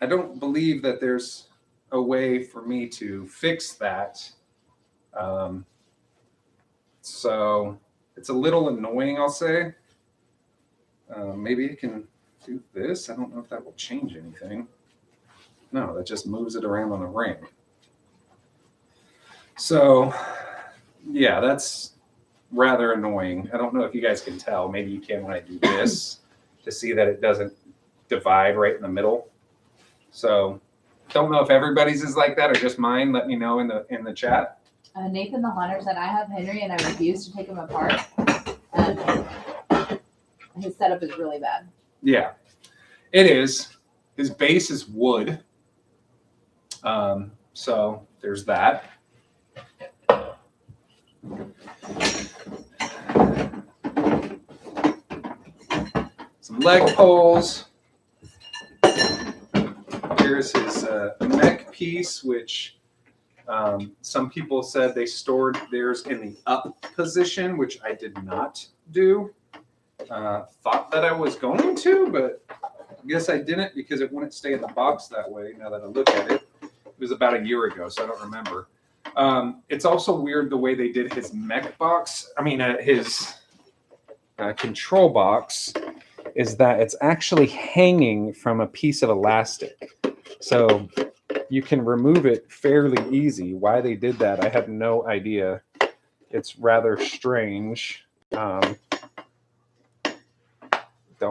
I don't believe that there's a way for me to fix that. So it's a little annoying, I'll say. Maybe I can do this. I don't know if that will change anything. No, that just moves it around on the ring. So, yeah, that's rather annoying. I don't know if you guys can tell. Maybe you can when I do this to see that it doesn't divide right in the middle. So, don't know if everybody's is like that or just mine. Let me know in the chat. Nathan the Hunter said, I have Henry and I refuse to take him apart. His setup is really bad. Yeah, it is. His base is wood. So there's that. Some leg poles. Here's his neck piece, which some people said they stored theirs in the up position, which I did not do. Thought that I was going to, but I guess I didn't because it wouldn't stay in the box that way. Now that I look at it, it was about a year ago, so I don't remember. It's also weird the way they did his mech box. I mean, his control box is that it's actually hanging from a piece of elastic. So you can remove it fairly easy. Why they did that, I have no idea. It's rather strange. Don't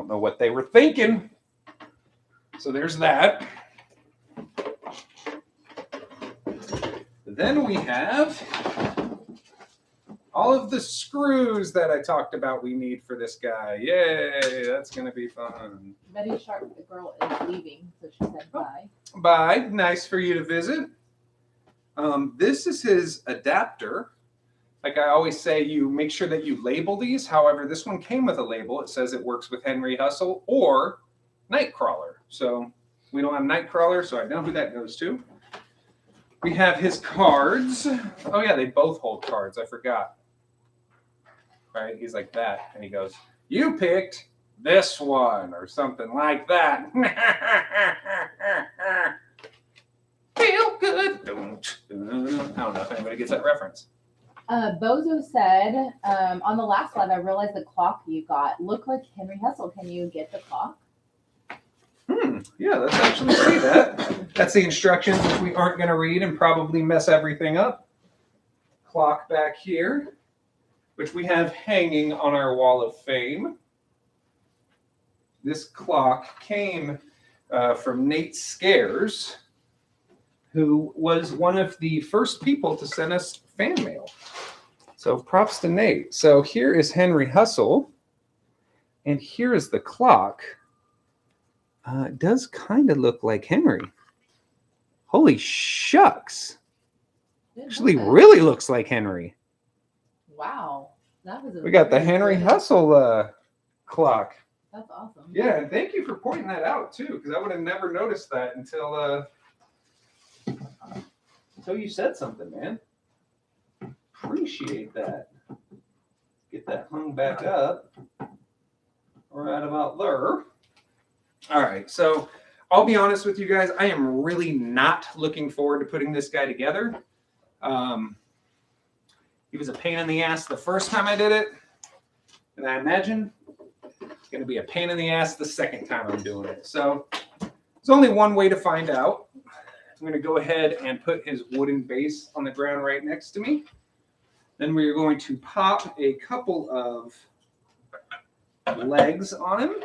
know what they were thinking. So there's that. Then we have all of the screws that I talked about we need for this guy. Yay, that's going to be fun. Betty Sharp, the girl, is leaving, so she said bye. Bye. Nice for you to visit. This is his adapter. Like I always say, you make sure that you label these. However, this one came with a label. It says it works with Henry Hustle or Nightcrawler. So we don't have Nightcrawler, so I know who that goes to. We have his cards. Oh, yeah, they both hold cards. I forgot. Right? He's like that. And he goes, you picked this one or something like that. Feel good. I don't know if anybody gets that reference. Bozo said, on the last live, I realized the clock you got looked like Henry Hustle. Can you get the clock? Yeah, let's actually see that. That's the instructions, which we aren't going to read and probably mess everything up. Clock back here, which we have hanging on our wall of fame. This clock came from Nate Scares, who was one of the first people to send us fan mail. So props to Nate. So here is Henry Hustle, and here is the clock. It does kind of look like Henry. Holy shucks. Actually really looks like Henry. Wow. We got the Henry Hustle clock. That's awesome. Yeah, and thank you for pointing that out too, because I would have never noticed that until you said something, man. Appreciate that. Get that hung back up. Right about there. All right, so I'll be honest with you guys. I am really not looking forward to putting this guy together. He was a pain in the ass the first time I did it. And I imagine it's going to be a pain in the ass the second time I'm doing it. So there's only one way to find out. I'm going to go ahead and put his wooden base on the ground right next to me. Then we're going to pop a couple of legs on him.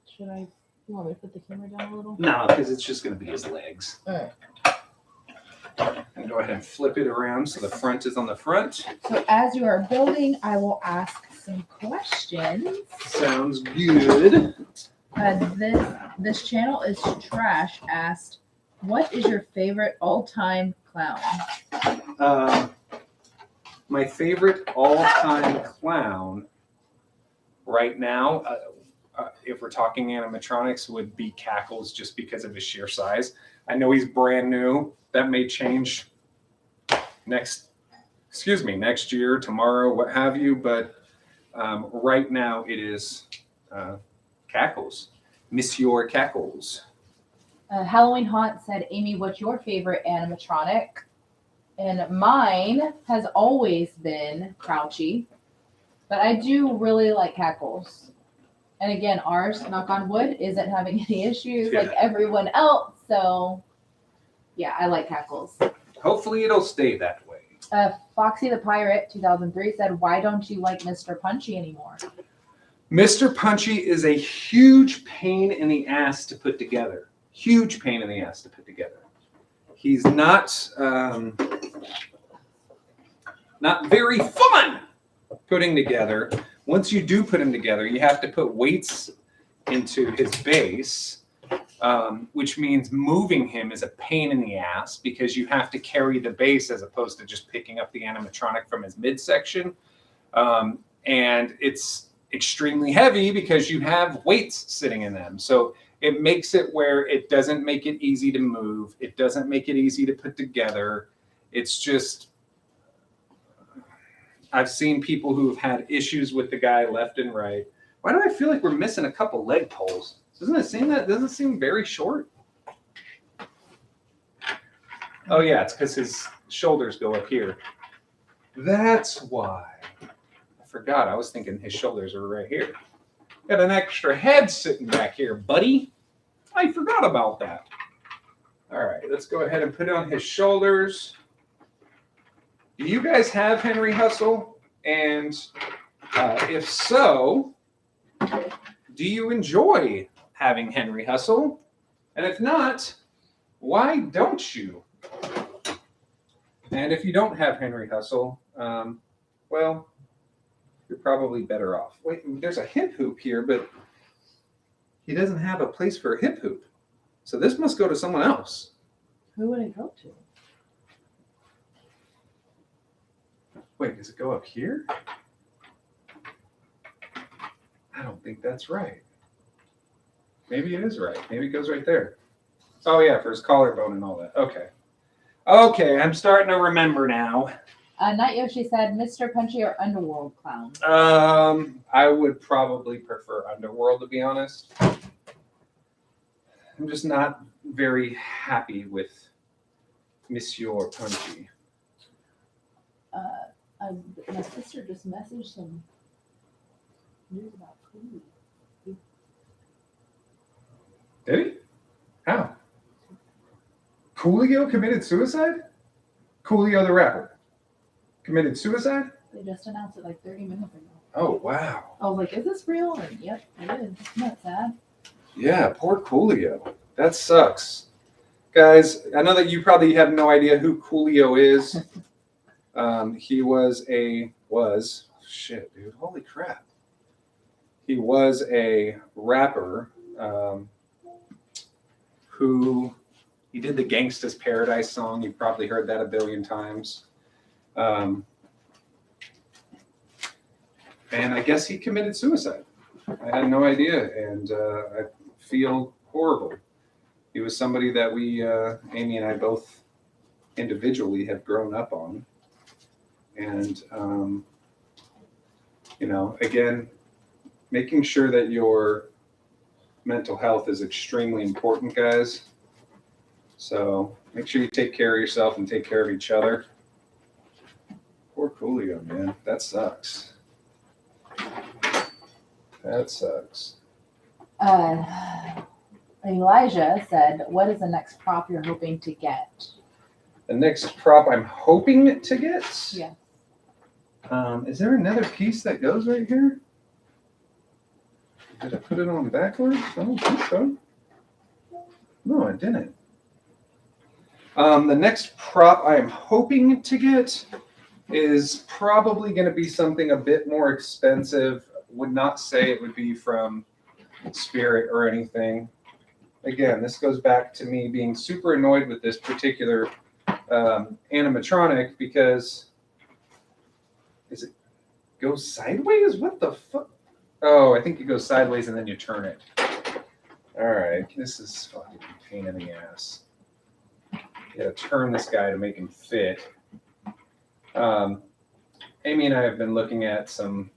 Should I? You want me to put the camera down a little? No, because it's just going to be his legs. All right. And go ahead and flip it around so the front is on the front. So as you are building, I will ask some questions. Sounds good. This channel is trash. Asked, what is your favorite all-time clown? My favorite all-time clown right now, if we're talking animatronics, would be Cackles, just because of his sheer size. I know he's brand new. That may change next year, tomorrow, what have you. But right now it is Cackles. Monsieur Cackles. Halloween Haunt said, Amy, what's your favorite animatronic? And mine has always been Crouchy, but I do really like Cackles. And again, ours, knock on wood, isn't having any issues like everyone else. So, yeah, I like Cackles. Hopefully it'll stay that way. Foxy the Pirate, 2003, said, why don't you like Mr. Punchy anymore? Mr. Punchy is a huge pain in the ass to put together. Huge pain in the ass to put together. He's not very fun putting together. Once you do put him together, you have to put weights into his base, which means moving him is a pain in the ass because you have to carry the base as opposed to just picking up the animatronic from his midsection. And it's extremely heavy because you have weights sitting in them. So it makes it where it doesn't make it easy to move. It doesn't make it easy to put together. It's just, I've seen people who've had issues with the guy left and right. Why do I feel like we're missing a couple leg poles? Doesn't it seem very short? Oh yeah, it's because his shoulders go up here. That's why. I forgot. I was thinking his shoulders are right here. Got an extra head sitting back here, buddy. I forgot about that. All right, let's go ahead and put it on his shoulders. Do you guys have Henry Hustle? And if so, do you enjoy having Henry Hustle? And if not, why don't you? And if you don't have Henry Hustle, well, you're probably better off. Wait, there's a hip hoop here, but he doesn't have a place for a hip hoop. So this must go to someone else. Who would it go to? Wait, does it go up here? I don't think that's right. Maybe it is right. Maybe it goes right there. Oh yeah, for his collarbone and all that. Okay. Okay, I'm starting to remember now. Night Yoshi said, Mr. Punchy or Underworld Clown? I would probably prefer Underworld, to be honest. I'm just not very happy with Monsieur Punchy. My sister just messaged some news about Cooley. Did he? How? Coolio committed suicide? Coolio the rapper committed suicide? They just announced it like 30 minutes ago. Oh, wow. I was like, is this real? And yep, it is. Isn't that sad? Yeah, poor Coolio. That sucks. Guys, I know that you probably have no idea who Coolio is. He was, shit, dude, holy crap. He was a rapper who, he did the Gangsta's Paradise song. You've probably heard that a billion times. And I guess he committed suicide. I had no idea, and I feel horrible. He was somebody that we, Amy and I both individually have grown up on. And, you know, again, making sure that your mental health is extremely important, guys. So make sure you take care of yourself and take care of each other. Poor Coolio, man. That sucks. That sucks. Elijah said, what is the next prop you're hoping to get? The next prop I'm hoping to get? Yeah. Is there another piece that goes right here? Did I put it on backwards? I don't think so. No, I didn't. The next prop I'm hoping to get is probably going to be something a bit more expensive. Would not say it would be from Spirit or anything. Again, this goes back to me being super annoyed with this particular animatronic because is it goes sideways? What the fuck? Oh, I think it goes sideways and then you turn it. All right, this is fucking a pain in the ass. You gotta turn this guy to make him fit. Amy and I have been looking at some.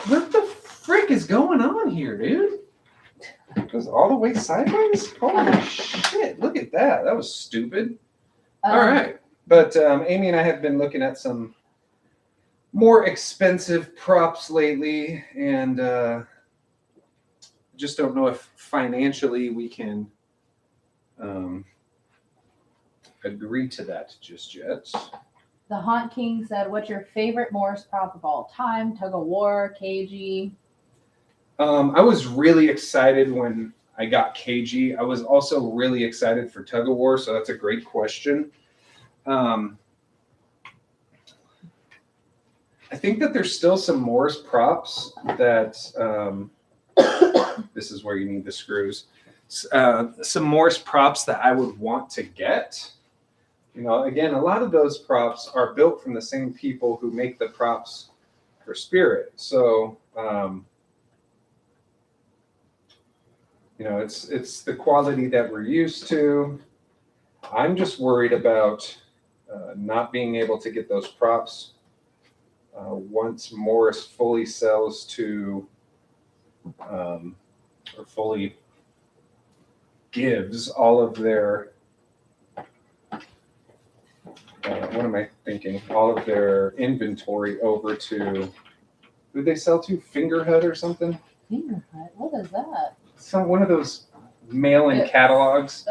What the frick is going on here, dude? It goes all the way sideways? Holy shit, look at that. That was stupid. All right. But Amy and I have been looking at some more expensive props lately, and just don't know if financially we can agree to that just yet. The Haunt King said, "What's your favorite Morris prop of all time? Tug of War, KG." I was really excited when I got KG. I was also really excited for Tug of War, so that's a great question. I think that there's still some Morris props that this is where you need the screws. Some Morris props that I would want to get. You know, again, a lot of those props are built from the same people who make the props for Spirit. So, you know, it's the quality that we're used to. I'm just worried about not being able to get those props once Morris fully sells to, or fully gives all of their, what am I thinking? All of their inventory over to, who did they sell to? Fingerhut or something? Fingerhut? What is that? One of those mail-in catalogs.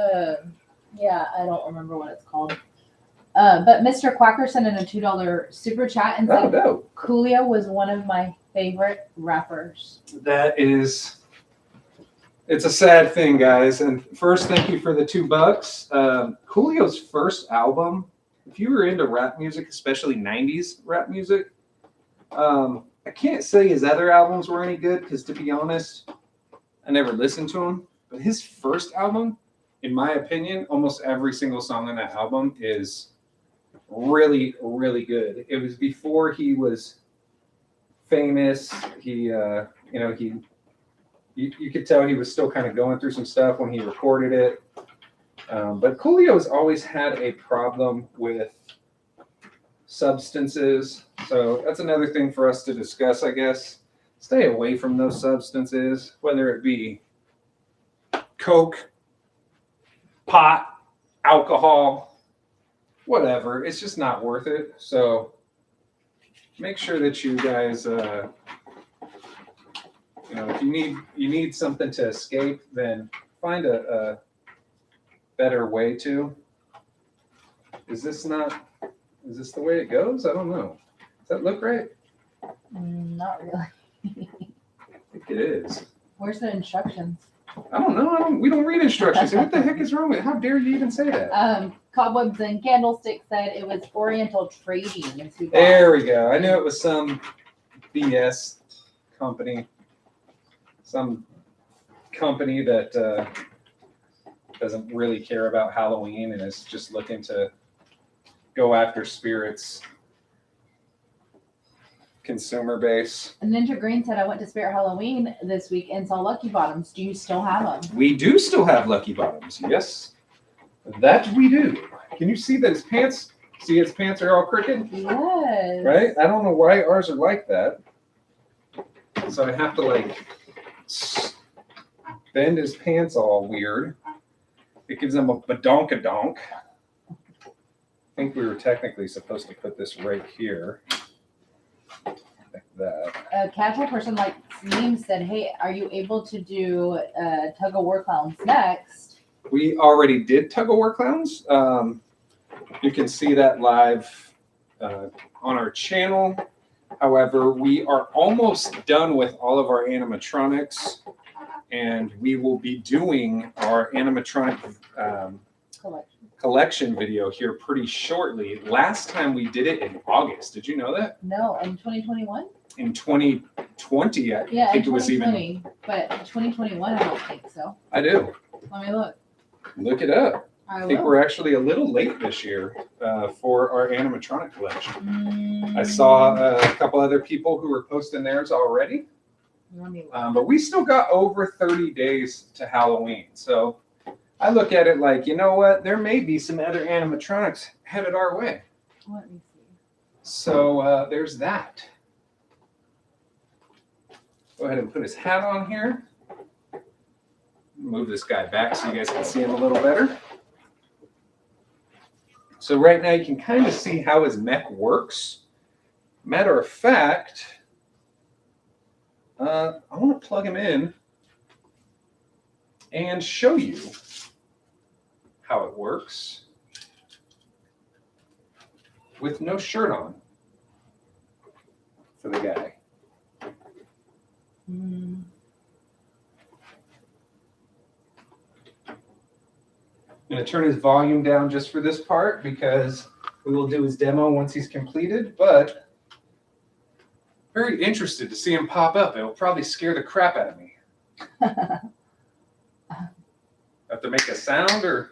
Yeah, I don't remember what it's called. But Mr. Quacker sent in a $2 super chat and said, no. Coolio was one of my favorite rappers. That is, it's a sad thing, guys. And first, thank you for the $2. Coolio's first album, if you were into rap music, especially 90s rap music, I can't say his other albums were any good because, to be honest, I never listened to him. But his first album, in my opinion, almost every single song on that album is really, really good. It was before he was famous. You could tell he was still kind of going through some stuff when he recorded it. But Coolio's always had a problem with substances. So that's another thing for us to discuss, I guess. Stay away from those substances, whether it be Coke, pot, alcohol, whatever. It's just not worth it. So make sure that you guys, if you need something to escape, then find a better way to. Is this the way it goes? I don't know. Does that look right? Not really. I think it is. Where's the instructions? I don't know. We don't read instructions. What the heck is wrong with it? How dare you even say that? Cobwebs and Candlestick said it was Oriental Trading. There we go. I knew it was some BS company. Some company that doesn't really care about Halloween and is just looking to go after Spirit's consumer base. And Ninja Green said, I went to Spirit Halloween this week and saw Lucky Bottoms. Do you still have them? We do still have Lucky Bottoms. Yes, that we do. Can you see that his pants? See, his pants are all crooked? Yes. Right? I don't know why ours are like that. So I have to bend his pants all weird. It gives them a badonkadonk. I think we were technically supposed to put this right here. Like that. A casual person like Sneem said, hey, are you able to do Tug of War Clowns next? We already did Tug of War Clowns. You can see that live on our channel. However, we are almost done with all of our animatronics, and we will be doing our animatronic collection video here pretty shortly. Last time we did it in August. Did you know that? No, in 2021? In 2020, I yeah, think in it was even. But 2021, I don't think so. I do. Let me look. Look it up. I think we're actually a little late this year for our animatronic collection. I saw a couple other people who were posting theirs already. But we still got over 30 days to Halloween. So I look at it like, you know what? There may be some other animatronics headed our way. Let me see. So there's that. Go ahead and put his hat on here. Move this guy back so you guys can see him a little better. So right now you can kind of see how his mech works. Matter of fact, I want to plug him in and show you how it works with no shirt on for the guy. Mm. I'm going to turn his volume down just for this part because we will do his demo once he's completed, but very interested to see him pop up. It'll probably scare the crap out of me. Have to make a sound or?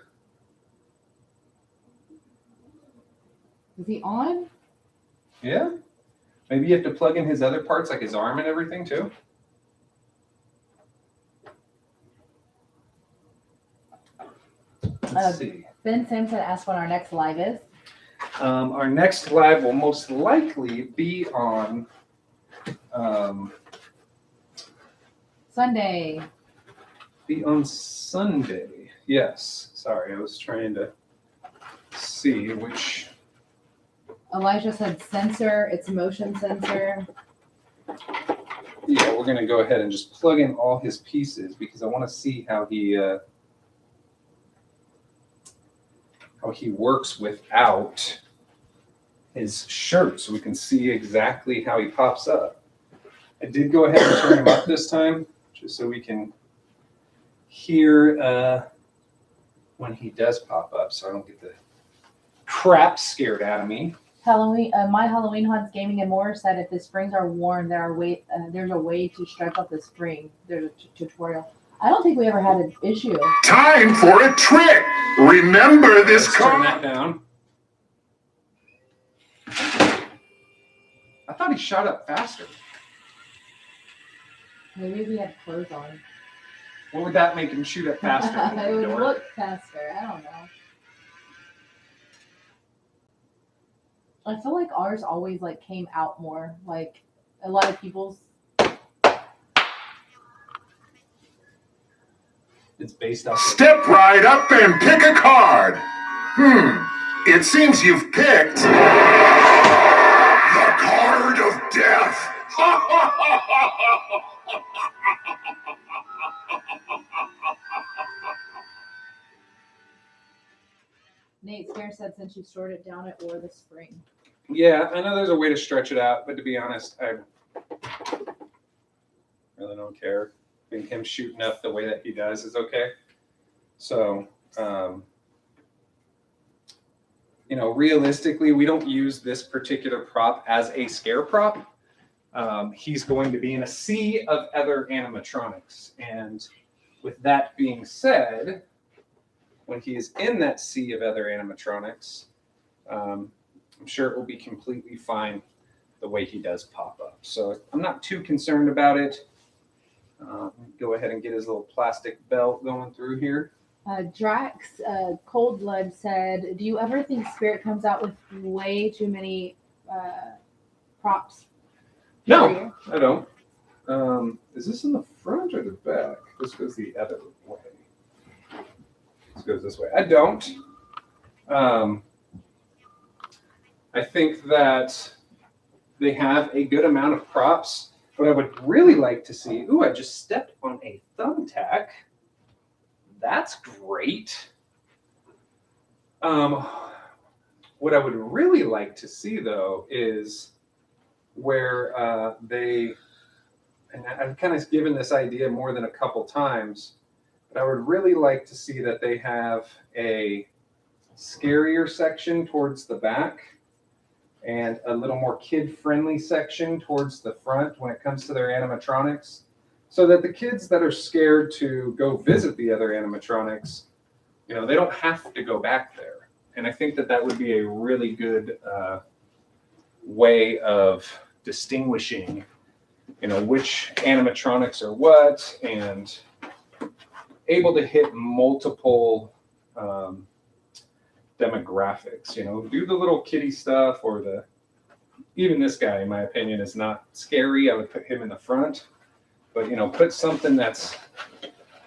Is he on? Yeah. Maybe you have to plug in his other parts like his arm and everything too. Let's see. Ben Simpson asked when our next live is. Our next live will most likely be on Sunday. Sunday. Yes. Sorry, I was trying to see which. Elijah said sensor. It's motion sensor. Yeah, we're going to go ahead and just plug in all his pieces because I want to see how he works without his shirt so we can see exactly how he pops up. I did go ahead and turn him up this time just so we can hear when he does pop up so I don't get the crap scared out of me. Halloween. My Halloween Haunts Gaming and More said if the springs are worn, there's a way to stretch out the spring. There's a tutorial. I don't think we ever had an issue. Time for a trick. Remember this Turn card. that down. I thought he shot up faster. Maybe we had clothes on. What would that make him shoot up faster? It would look faster. I don't know. I feel like ours always like came out more. Like a lot of people's. It's based off. Step right up and pick a card. It seems you've picked the card of death. Nate Scare said since you stored it down, it wore the spring. Yeah, I know there's a way to stretch it out, but to be honest, I really don't care. I think him shooting up the way that he does is okay. So, realistically, we don't use this particular prop as a scare prop. He's going to be in a sea of other animatronics. And with that being said, when he is in that sea of other animatronics, I'm sure it will be completely fine the way he does pop up. So I'm not too concerned about it. Go ahead and get his little plastic belt going through here. Drax Cold Blood said, do you ever think Spirit comes out with way too many props? No, I don't. Is this in the front or the back? This goes the other way. This goes this way. I don't. I think that they have a good amount of props. What I would really like to see, I just stepped on a thumbtack. That's great. What I would really like to see, though, is where and I've kind of given this idea more than a couple times, but I would really like to see that they have a scarier section towards the back and a little more kid-friendly section towards the front when it comes to their animatronics, so that the kids that are scared to go visit the other animatronics, they don't have to go back there. And I think that that would be a really good way of distinguishing, which animatronics are what, and able to hit multiple demographics. Do the little kitty stuff, or even this guy, in my opinion, is not scary. I would put him in the front, but put something that's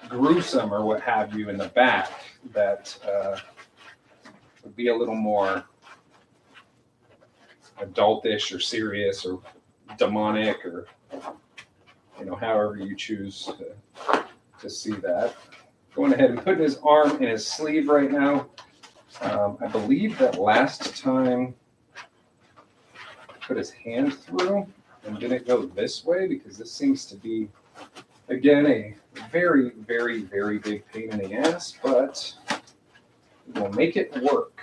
gruesome or what have you in the back that would be a little more adultish or serious or demonic, or however you choose to see that. Going ahead and putting his arm in his sleeve right now. I believe that last time put his hand through and didn't go this way, because this seems to be, again, a very, very, very big pain in the ass, but we'll make it work.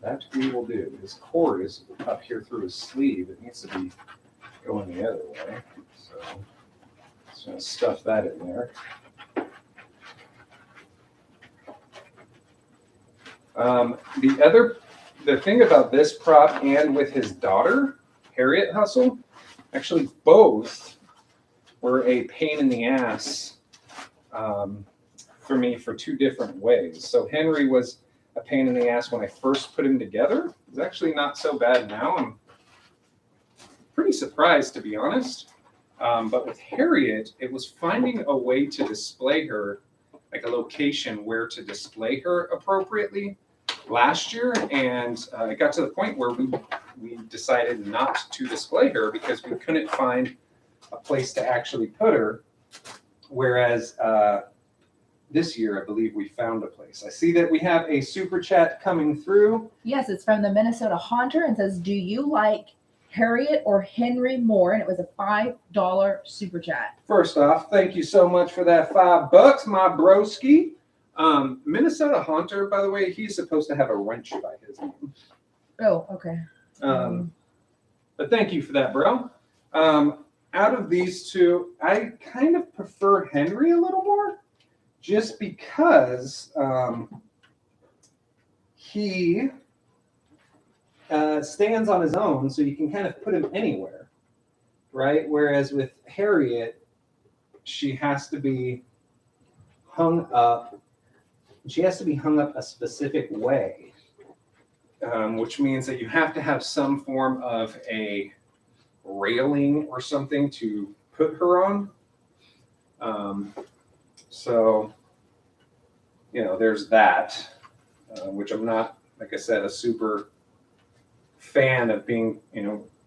That we will do. His cord is up here through his sleeve. It needs to be going the other way. So just going to stuff that in there. The thing about this prop and with his daughter, Harriet Hustle, actually both were a pain in the ass for me for two different ways. So Henry was a pain in the ass when I first put him together. It's actually not so bad now. I'm pretty surprised, to be honest. But with Harriet, it was finding a way to display her, like a location where to display her appropriately last year. And it got to the point where we decided not to display her because we couldn't find a place to actually put her. Whereas this year, I believe we found a place. I see that we have a super chat coming through. Yes, it's from the Minnesota Haunter and says, do you like Harriet or Henry more? And it was a $5 super chat. First off, thank you so much for that $5, my broski. Minnesota Haunter, by the way, he's supposed to have a wrench by his name. Oh, okay. But thank you for that, bro. Out of these two, I kind of prefer Henry a little more, just because he stands on his own, so you can kind of put him anywhere, right? Whereas with Harriet, she has to be hung up. She has to be hung up a specific way, which means that you have to have some form of a railing or something to put her on. So, there's that, which I'm not, like I said, a super fan of being,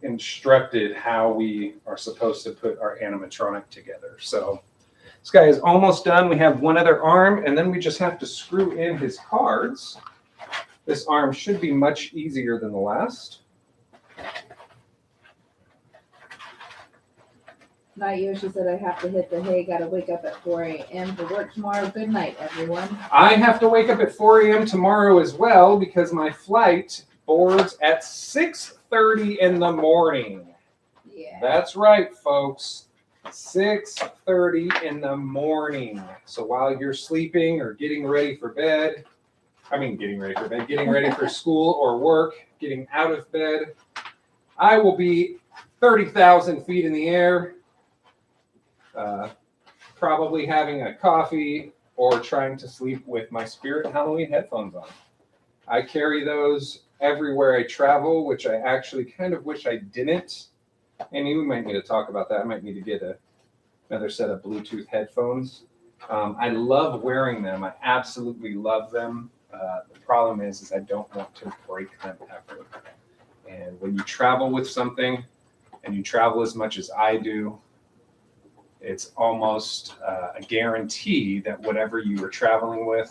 instructed how we are supposed to put our animatronic together. So this guy is almost done. We have one other arm, and then we just have to screw in his cards. This arm should be much easier than the last. Not you. She said, I have to hit the hay. Got to wake up at 4 a.m. for work tomorrow. Good night, everyone. I have to wake up at 4 a.m. tomorrow as well, because my flight boards at 6:30 in the morning. Yeah. That's right, folks. 6:30 in the morning. So while you're sleeping or getting ready for bed, getting ready for school or work, getting out of bed, I will be 30,000 feet in the air, probably having a coffee or trying to sleep with my Spirit Halloween headphones on. I carry those everywhere I travel, which I actually kind of wish I didn't. And we might need to talk about that. I might need to get another set of Bluetooth headphones. I love wearing them. I absolutely love them. The problem is I don't want to break them ever. And when you travel with something, and you travel as much as I do, it's almost a guarantee that whatever you are traveling with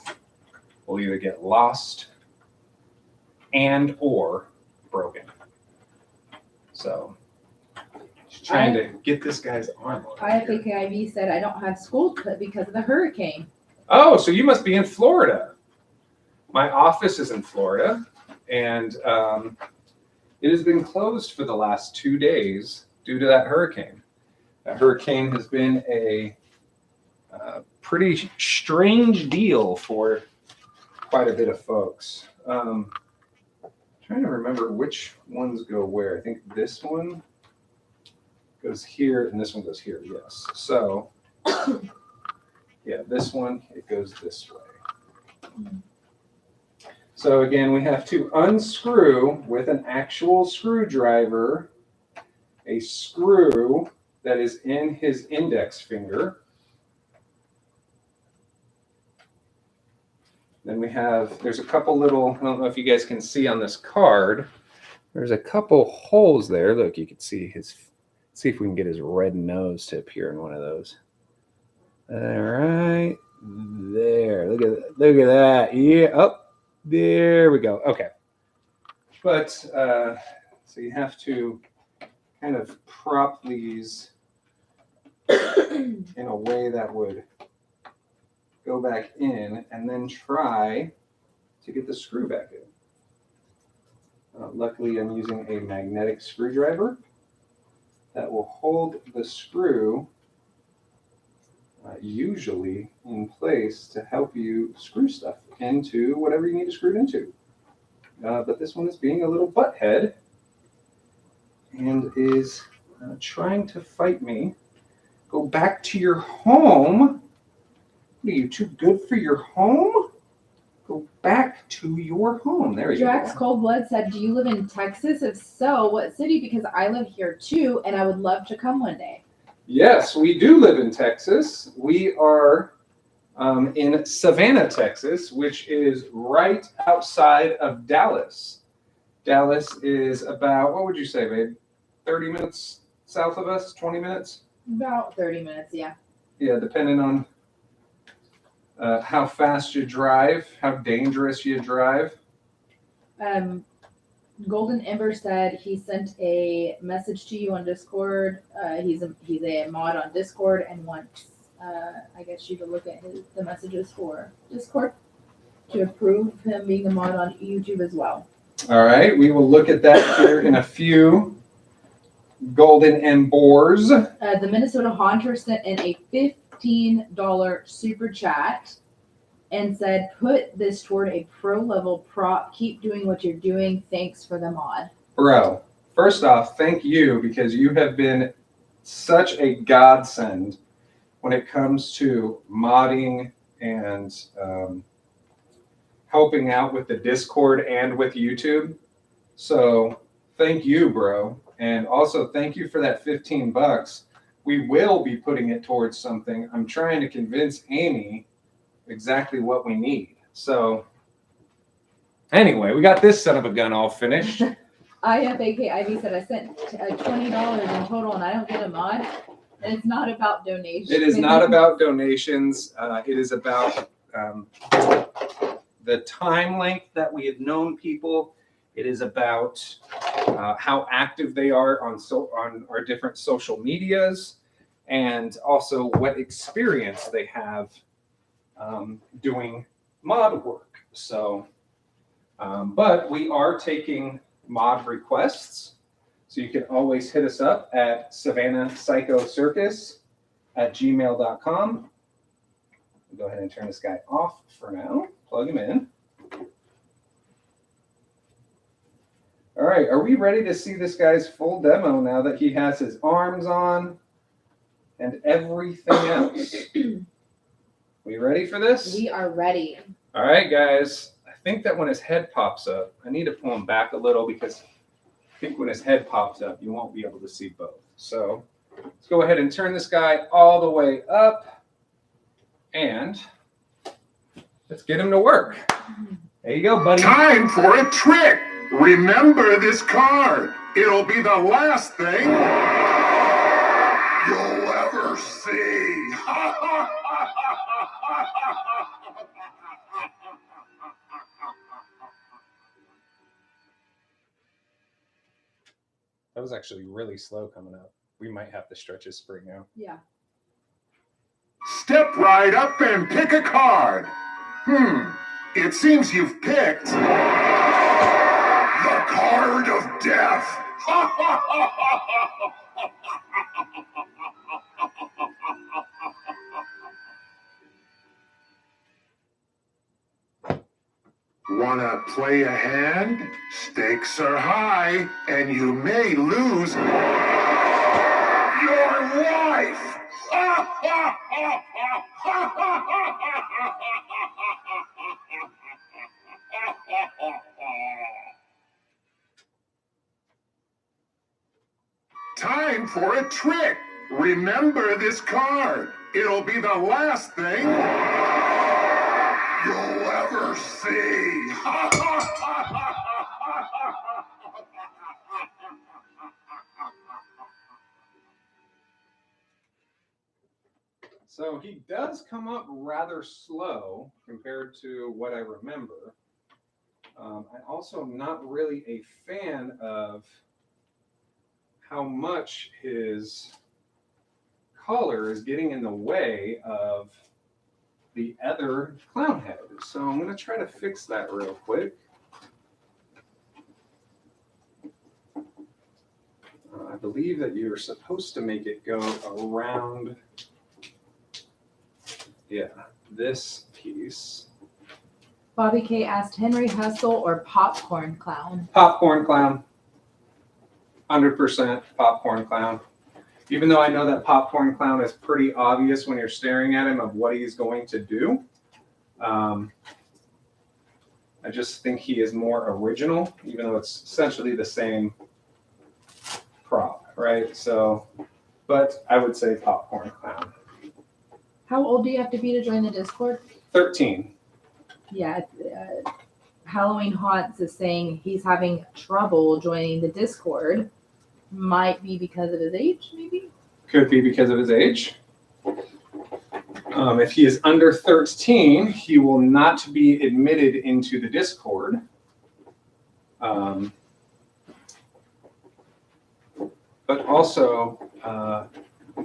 will either get lost and or broken. So just trying to get this guy's arm on. I think IV said I don't have school because of the hurricane. Oh, so you must be in Florida. My office is in Florida, and it has been closed for the last 2 days due to that hurricane. That hurricane has been a pretty strange deal for quite a bit of folks. Trying to remember which ones go where. I think this one goes here and this one goes here. Yes. So yeah, this one, it goes this way. So again, we have to unscrew with an actual screwdriver a screw that is in his index finger. Then there's a couple little, I don't know if you guys can see on this card, there's a couple holes there. Look, you can see see if we can get his red nose to appear in one of those. All right, there, look at that. Yeah, up, there we go. Okay. But, so you have to kind of prop these in a way that would go back in and then try to get the screw back in. Luckily, I'm using a magnetic screwdriver that will hold the screw usually in place to help you screw stuff into whatever you need to screw it into. But this one is being a little butthead and is trying to fight me. Go back to your home. What are you, too good for your home? Go back to your home. There you go. Drax Coldblood said, do you live in Texas? If so, what city? Because I live here too, and I would love to come one day. Yes, we do live in Texas. We are in Savannah, Texas, which is right outside of Dallas. Dallas is about, what would you say, babe? 30 minutes south of us? 20 minutes? About 30 minutes, yeah. Yeah, depending on how fast you drive, how dangerous you drive. Golden Ember said he sent a message to you on Discord. He's a mod on Discord and wants, I guess, you to look at the messages for Discord to approve him being a mod on YouTube as well. All right, we will look at that here in a few. Golden Embers. The Minnesota Haunter sent in a $15 super chat and said, put this toward a pro level prop. Keep doing what you're doing. Thanks for the mod. Bro, first off, thank you, because you have been such a godsend when it comes to modding and helping out with the Discord and with YouTube. So thank you, bro. And also thank you for that $15. We will be putting it towards something. I'm trying to convince Amy exactly what we need. So anyway, we got this son of a gun all finished. IFAKIV said I sent $20 in total and I don't get a mod. And it's not about donations. It is not about donations. It is about the time length that we have known people. It is about how active they are on our different social medias, and also what experience they have doing mod work. So, but we are taking mod requests. So you can always hit us up at savannahpsychocircus@gmail.com. Go ahead and turn this guy off for now. Plug him in. All right, are we ready to see this guy's full demo now that he has his arms on and everything else? We ready for this? We are ready. All right, guys. I think that when his head pops up, I need to pull him back a little because I think when his head pops up, you won't be able to see both. So let's go ahead and turn this guy all the way up and let's get him to work. There you go, buddy. Time for a trick. Remember this card. It'll be the last thing you'll ever see. That was actually really slow coming up. We might have to stretch his spring out. Yeah. Step right up and pick a card. It seems you've picked the card of death. Wanna play a hand? Stakes are high, and you may lose your life. Time for a trick. Remember this card. It'll be the last thing you'll ever see. So he does come up rather slow compared to what I remember. I also am not really a fan of how much his color is getting in the way of the other clown head. So I'm going to try to fix that real quick. I believe that you're supposed to make it go around, yeah, this piece. Bobby K asked Henry Hustle or Popcorn Clown. Popcorn Clown. 100% Popcorn Clown. Even though I know that Popcorn Clown is pretty obvious when you're staring at him of what he's going to do. I just think he is more original, even though it's essentially the same prop, right? So, but I would say Popcorn Clown. How old do you have to be to join the Discord? 13. Yeah, Halloween Haunts is saying he's having trouble joining the Discord. Might be because of his age, maybe? Could be because of his age. If he is under 13, he will not be admitted into the Discord. But also,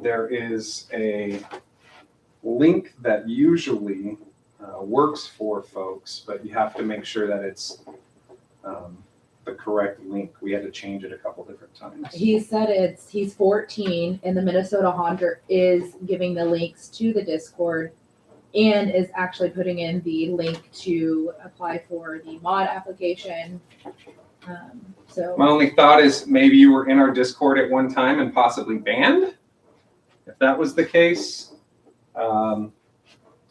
there is a link that usually works for folks, but you have to make sure that it's the correct link. We had to change it a couple different times. He said he's 14 and the Minnesota Haunter is giving the links to the Discord and is actually putting in the link to apply for the mod application. So my only thought is maybe you were in our Discord at one time and possibly banned. If that was the case. Oh,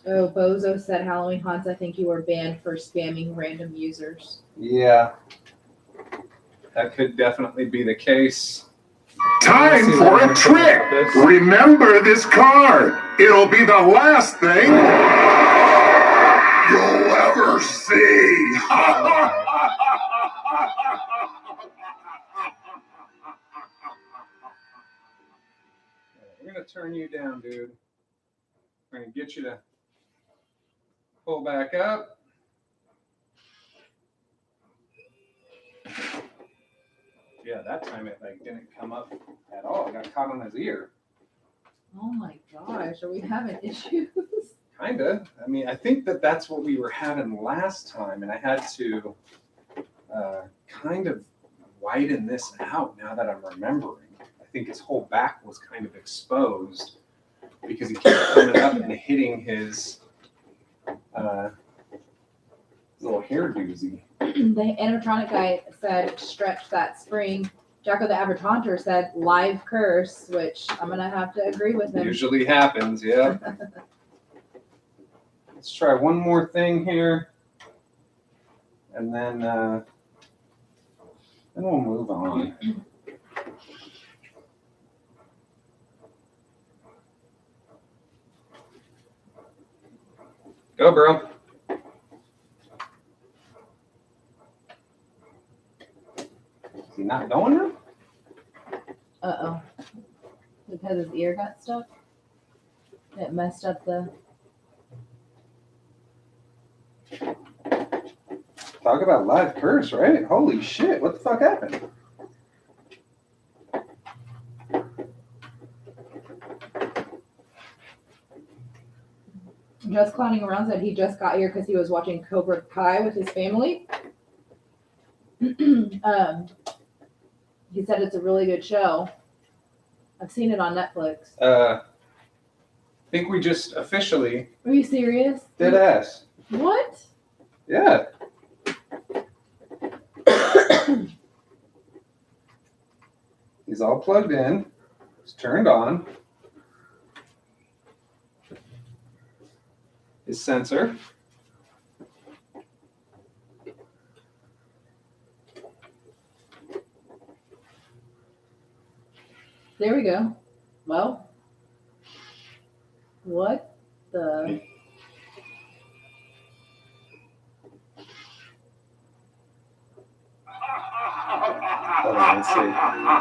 Bozo said Halloween Haunts, I think you were banned for spamming random users. Yeah. That could definitely be the case. Time for a trick. Remember this card. It'll be the last thing you'll ever see. We're going to turn you down, dude. We're going to get you to pull back up. Yeah, that time it didn't come up at all. It got caught on his ear. Oh my gosh, are we having issues? Kinda. I mean, I think that's what we were having last time, and I had to kind of widen this out now that I'm remembering. I think his whole back was kind of exposed because he kept coming up and hitting his little hair doozy. The animatronic guy said stretch that spring. Jacko the Average Haunter said live curse, which I'm gonna have to agree with him. Usually happens, yeah. Let's try one more thing here, and then we'll move on. Go, bro. Is he not going now? Uh-oh. Because his ear got stuck? It messed up the... Talk about live curse, right? Holy shit, what the fuck happened? Just Clowning Around said he just got here because he was watching Cobra Kai with his family. He said it's a really good show. I've seen it on Netflix. I think we just officially Are you serious? dead ass. What? Yeah. He's all plugged in. It's turned on. His sensor. There we go. Well, what the... Let's see.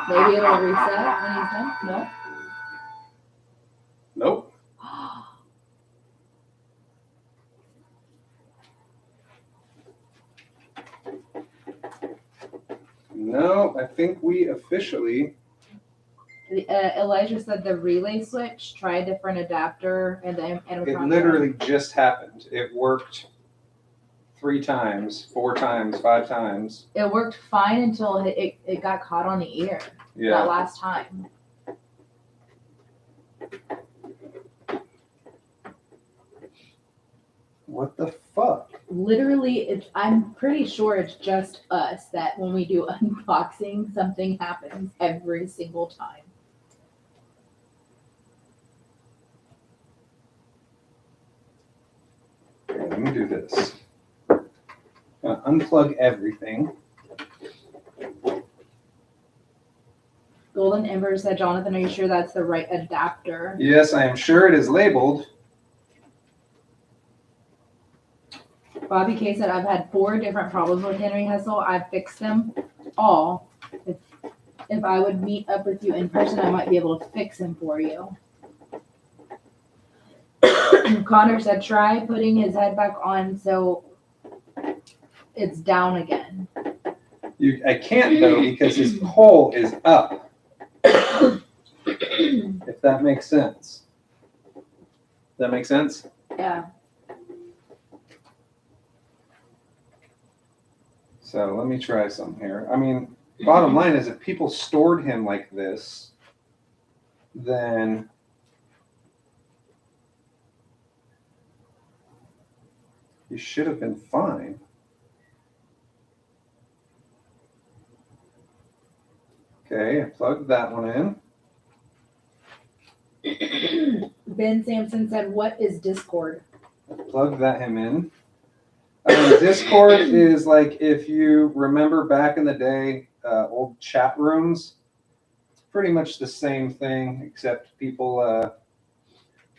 Maybe it'll reset when he's done. No. Nope. No, I think we officially. Elijah said the relay switch. Try a different adapter and the animatronic. It literally just happened. It worked 3 times, 4 times, 5 times. It worked fine until it got caught on the ear. Yeah. That last time. What the fuck? Literally, I'm pretty sure it's just us that when we do unboxing, something happens every single time. Okay, let me do this. Unplug everything. Golden Ember said, Jonathan, are you sure that's the right adapter? Yes, I am sure it is labeled. Bobby K said, I've had 4 different problems with Henry Hessel. I've fixed them all. If I would meet up with you in person, I might be able to fix him for you. Connor said, try putting his head back on so it's down again. I can't though because his pole is up. If that makes sense. Does that make sense? Yeah. So let me try some here. I mean, bottom line is if people stored him like this, then he should have been fine. Okay, I plugged that one in. Ben Sampson said, what is Discord? Plug him in. Discord is like, if you remember back in the day, old chat rooms. It's pretty much the same thing, except people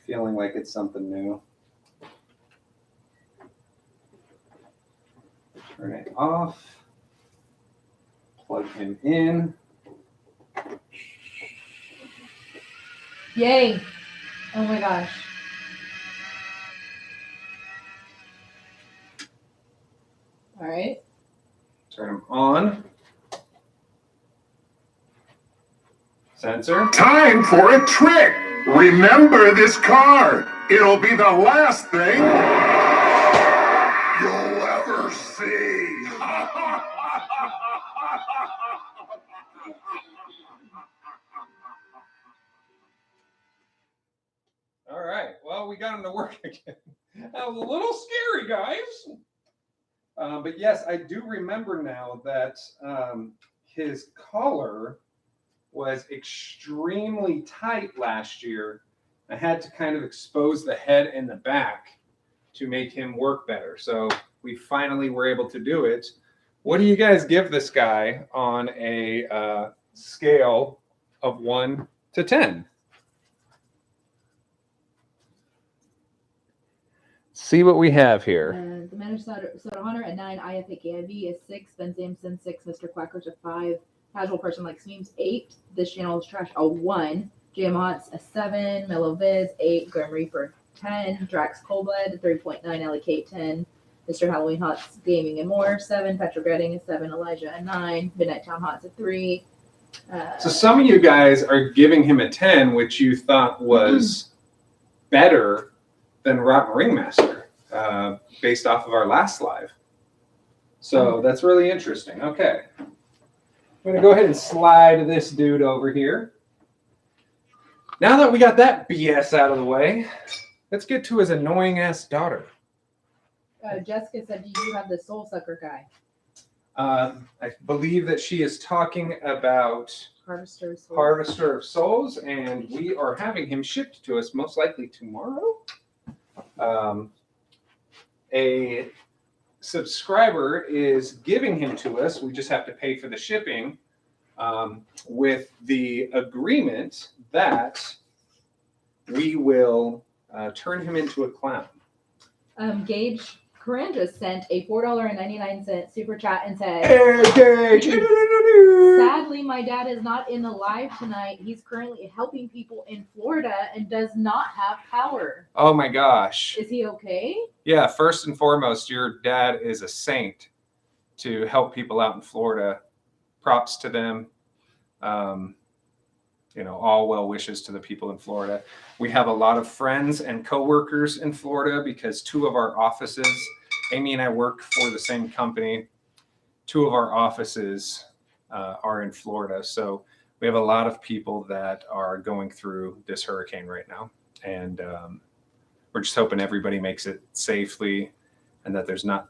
feeling like it's something new. Turn it off. Plug him in. Yay. Oh my gosh. All right. Turn him on. Sensor. Time for a trick. Remember this card. It'll be the last thing you'll ever see. All right. Well, we got him to work again. That was a little scary, guys. But yes, I do remember now that his collar was extremely tight last year. I had to kind of expose the head and the back to make him work better. So we finally were able to do it. What do you guys give this guy on a scale of 1 to 10? See what we have here. The Minnesota Hunter at 9, IFAKIV is 6, Ben Sampson 6, Mr. Quacker's a 5, Casual Person Likes Memes 8, This Channel is Trash a 1, Jam Hots a 7, Mellow Viz 8, Grim Reaper 10, Drax Coldblood 3.9, LK 10, Mr. Halloween Hots Gaming and More 7, Petra Redding a 7, Elijah a 9, Midnight Town Hots a 3. So some of you guys are giving him a 10, which you thought was better than Rotten Ringmaster, based off of our last live. So that's really interesting. Okay. I'm going to go ahead and slide this dude over here. Now that we got that BS out of the way, let's get to his annoying ass daughter. Jessica said, do you have the Soul Sucker guy? I believe that she is talking about Harvester of Souls. Harvester of Souls, and we are having him shipped to us most likely tomorrow. A subscriber is giving him to us. We just have to pay for the shipping, with the agreement that we will turn him into a clown. Gage Corinne just sent a $4.99 super chat and said, sadly, my dad is not in the live tonight. He's currently helping people in Florida and does not have power. Oh my gosh. Is he okay? Yeah, first and foremost, your dad is a saint to help people out in Florida. Props to them. All well wishes to the people in Florida. We have a lot of friends and coworkers in Florida because two of our offices, Amy and I work for the same company. Two of our offices are in Florida. So we have a lot of people that are going through this hurricane right now. And we're just hoping everybody makes it safely and that there's not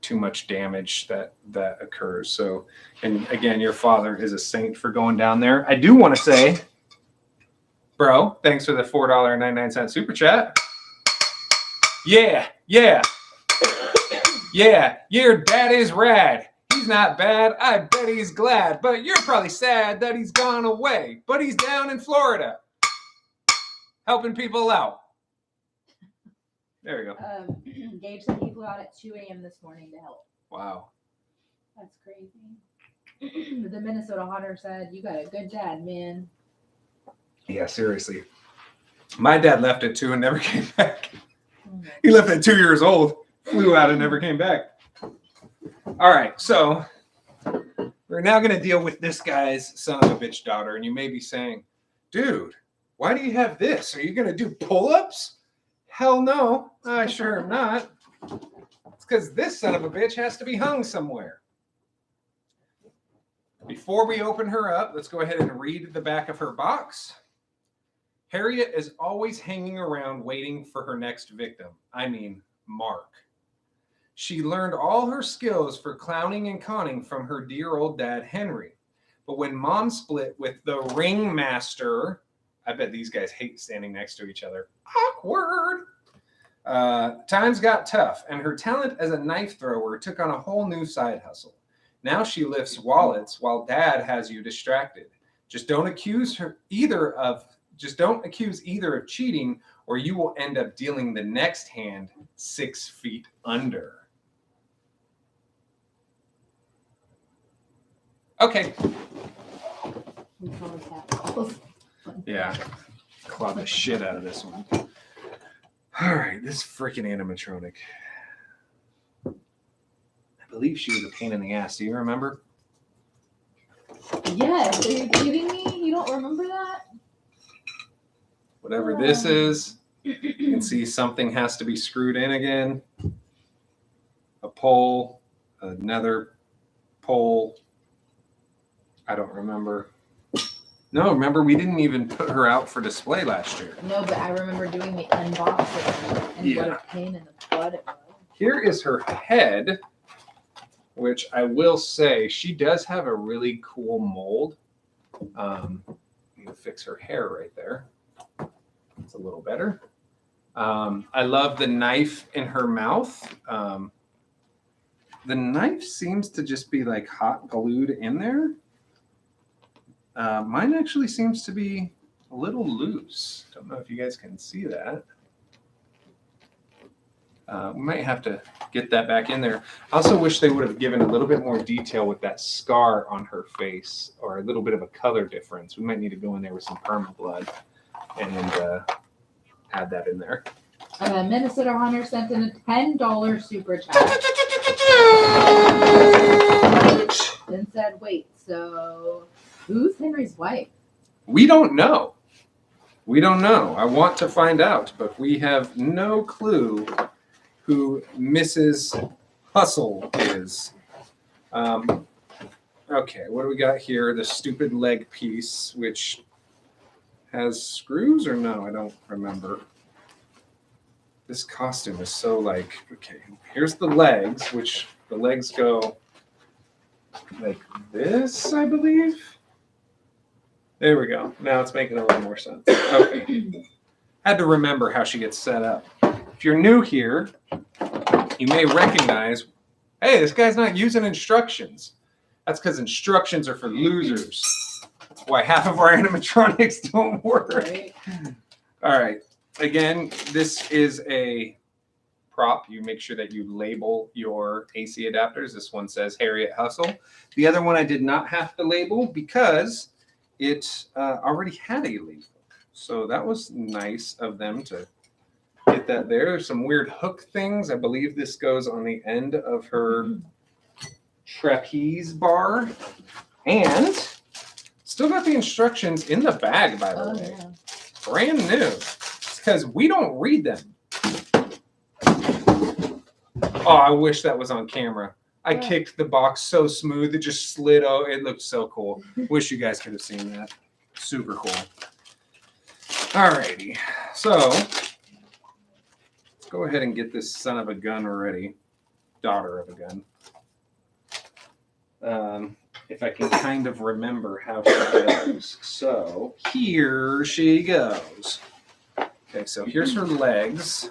too much damage that occurs. So, and again, your father is a saint for going down there. I do want to say, bro, thanks for the $4.99 super chat. Yeah, your dad is rad. He's not bad. I bet he's glad, but you're probably sad that he's gone away, but he's down in Florida helping people out. There we go. Gage said he flew out at 2 a.m. this morning to help. Wow. That's crazy. The Minnesota Hunter said, you got a good dad, man. Yeah, seriously. My dad left at 2 and never came back. He left at 2 years old, flew out and never came back. All right, so we're now going to deal with this guy's son of a bitch daughter. And you may be saying, dude, why do you have this? Are you going to do pull-ups? Hell no, I sure am not. It's because this son of a bitch has to be hung somewhere. Before we open her up, let's go ahead and read the back of her box. Harriet is always hanging around waiting for her next victim. I mean, Mark. She learned all her skills for clowning and conning from her dear old dad, Henry. But when Mom split with the ringmaster, I bet these guys hate standing next to each other. Awkward. Times got tough, and her talent as a knife thrower took on a whole new side hustle. Now she lifts wallets while Dad has you distracted. Just don't accuse either of cheating, or you will end up dealing the next hand 6 feet under. Okay. Yeah, claw the shit out of this one. All right, this freaking animatronic. I believe she was a pain in the ass. Do you remember? Yes. Are you kidding me? You don't remember that? Whatever this is, you can see something has to be screwed in again. A pole, another pole. I don't remember. No, remember, we didn't even put her out for display last year. No, but I remember doing the unboxing and what a pain in the butt it was. Here is her head, which I will say, she does have a really cool mold. I'm going to fix her hair right there. It's a little better. I love the knife in her mouth. The knife seems to just be like hot glued in there. Mine actually seems to be a little loose. Don't know if you guys can see that. We might have to get that back in there. I also wish they would have given a little bit more detail with that scar on her face, or a little bit of a color difference. We might need to go in there with some perma blood and add that in there. Minnesota Hunter sent in a $10 super chat. Then said, wait, so who's Henry's wife? We don't know. We don't know. I want to find out, but we have no clue who Mrs. Hustle is. Okay, what do we got here? The stupid leg piece, which has screws or no? I don't remember. This costume is so like, okay, here's the legs, which the legs go like this, I believe. There we go. Now it's making a little more sense. Okay. Had to remember how she gets set up. If you're new here, you may recognize, hey, this guy's not using instructions. That's because instructions are for losers. That's why half of our animatronics don't work. Right. All right. Again, this is a prop, you make sure that you label your AC adapters. This one says Harriet Hustle. The other one I did not have to label because it already had a label. So that was nice of them to get that there. There's some weird hook things. I believe this goes on the end of her trapeze bar. And still got the instructions in the bag, by the way. Yeah. Brand new. It's because we don't read them. Oh, I wish that was on camera. I kicked the box so smooth. It just slid. Oh, it looked so cool. Wish you guys could have seen that. Super cool. Alrighty. So let's go ahead and get this son of a gun ready. Daughter of a gun. If I can kind of remember how she goes. So here she goes. Okay, so here's her legs,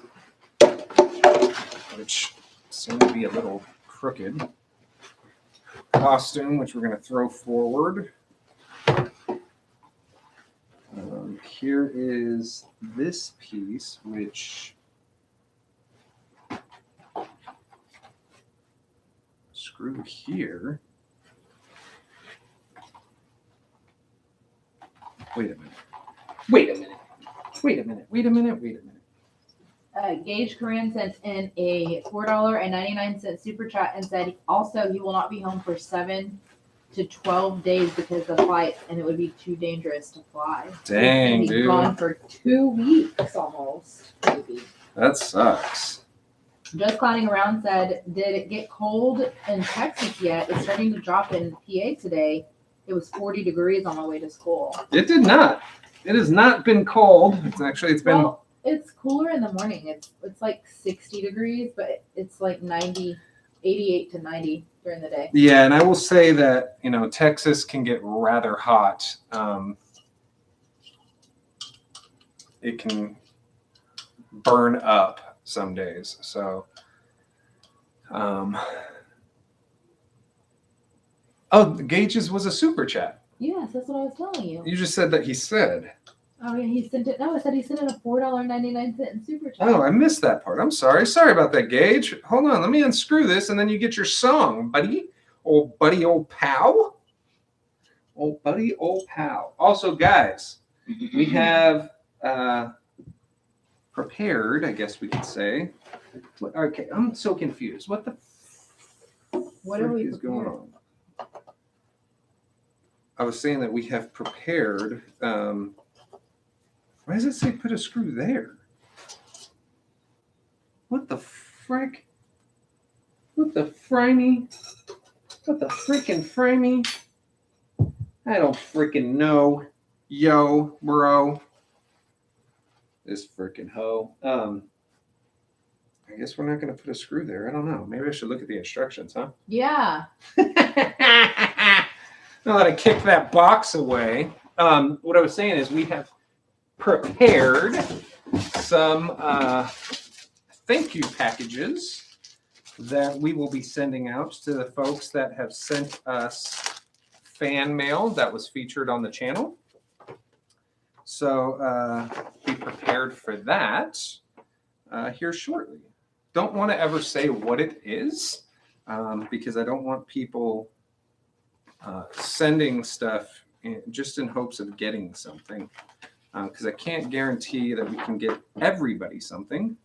which seem to be a little crooked. Costume, which we're going to throw forward. Here is this piece, which screw here. Wait a minute. Wait a minute. Wait a minute. Wait a minute. Wait a minute. Gage Corinne sent in a $4.99 super chat and said also he will not be home for 7 to 12 days because of flights, and it would be too dangerous to fly. Dang, He's dude. gone for 2 weeks almost. Maybe. That sucks. Just Clouding Around said, did it get cold in Texas yet? It's starting to drop in PA today. It was 40 degrees on my way to school. It did not. It has not been cold. It's been. Well, it's cooler in the morning. It's like 60 degrees, but it's like 88 to 90 during the day. Yeah, and I will say that, Texas can get rather hot. It can burn up some days. So, Gage's was a super chat. Yes, that's what I was telling you. You just said that he said. Oh, yeah, he sent it. No, I said he sent in a $4.99 super chat. Oh, I missed that part. I'm sorry. Sorry about that, Gage. Hold on. Let me unscrew this, and then you get your song, buddy. Old buddy, old pal. Old buddy, old pal. Also, guys, we have prepared, I guess we could say. Okay, I'm so confused. What the What are we is going on? I was saying that we have prepared. Why does it say put a screw there? What the frick? What the frimey? What the frickin' frimey? I don't frickin' know. Yo, bro. This frickin' hoe. I guess we're not going to put a screw there. I don't know. Maybe I should look at the instructions, huh? Yeah. Now that I kick that box away, what I was saying is we have prepared some thank you packages that we will be sending out to the folks that have sent us fan mail that was featured on the channel. So be prepared for that here shortly. Don't want to ever say what it is because I don't want people sending stuff just in hopes of getting something. Because I can't guarantee that we can get everybody something.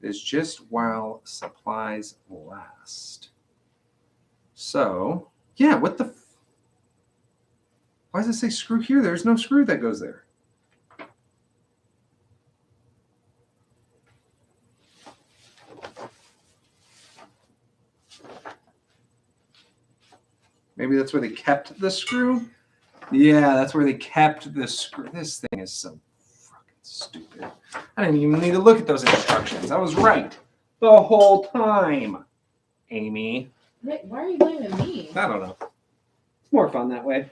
It's just while supplies last. So, yeah, what the... Why does it say screw here? There's no screw that goes there. Maybe that's where they kept the screw? Yeah, that's where they kept the screw. This thing is so fucking stupid. I didn't even need to look at those instructions. I was right the whole time, Amy. Wait, why are you blaming me? I don't know. It's more fun that way.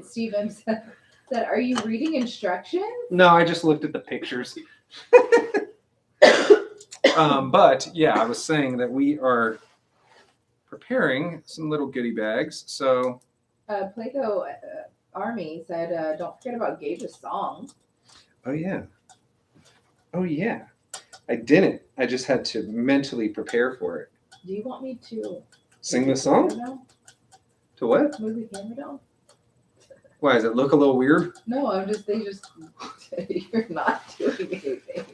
Steven said, are you reading instructions? No, I just looked at the pictures. But, yeah, I was saying that we are preparing some little goodie bags. So... Plato Army said, don't forget about Gage's song. Oh, yeah. Oh, yeah. I didn't. I just had to mentally prepare for it. Do you want me to Sing the song? To what? Move the camera down? Why, does it look a little weird? No, you're not doing anything.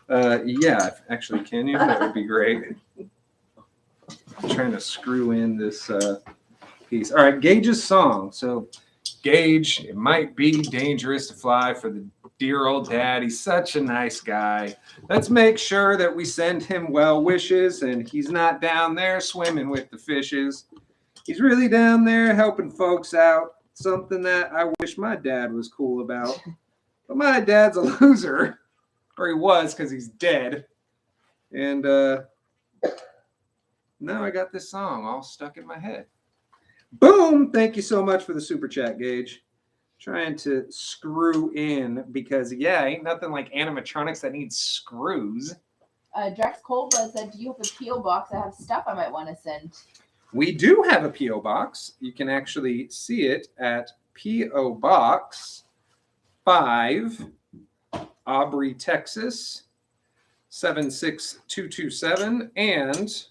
Yeah, actually, can you? That would be great. I'm trying to screw in this piece. All right, Gage's song. So, Gage, it might be dangerous to fly for the dear old dad. He's such a nice guy. Let's make sure that we send him well wishes and he's not down there swimming with the fishes. He's really down there helping folks out. Something that I wish my dad was cool about. But my dad's a loser. Or he was, because he's dead. And now I got this song all stuck in my head. Boom! Thank you so much for the super chat, Gage. Trying to screw in because, yeah, ain't nothing like animatronics that needs screws. Drax Coldblood said, do you have a P.O. box? I have stuff I might want to send. We do have a P.O. box. You can actually see it at P.O. Box 5, Aubrey, Texas, 76227. And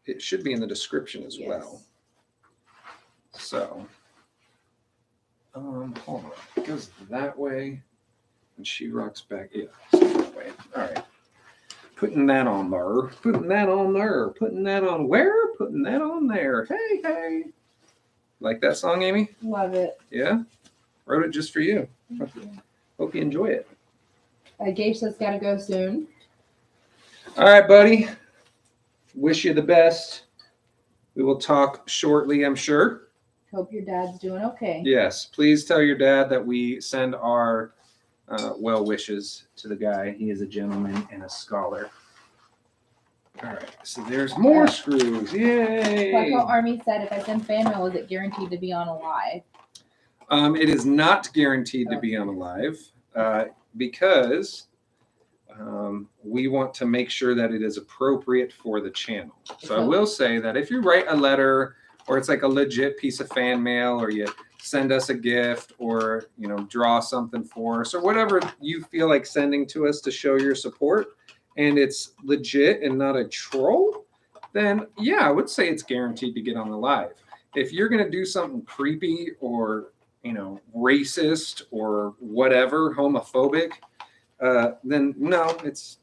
it should be in the description as well. So, hold on. It goes that way. And she rocks back. Yeah, that way. All right. Putting that on there. Putting that on there. Putting that on where? Putting that on there. Hey, hey. Like that song, Amy? Love it. Yeah? Wrote it just for you. Thank you. Hope you enjoy it. Gage says, gotta go soon. All right, buddy. Wish you the best. We will talk shortly, I'm sure. Hope your dad's doing okay. Yes. Please tell your dad that we send our well wishes to the guy. He is a gentleman and a scholar. All right. So there's more screws. Yay. Bucko Army said, if I send fan mail, is it guaranteed to be on Alive? It is not guaranteed to be on Alive because we want to make sure that it is appropriate for the channel. So I will say that if you write a letter or it's like a legit piece of fan mail or you send us a gift or, you know, draw something for us or whatever you feel like sending to us to show your support and it's legit and not a troll, then yeah, I would say it's guaranteed to get on the live. If you're going to do something creepy or, you know, racist or whatever, homophobic, then no, it's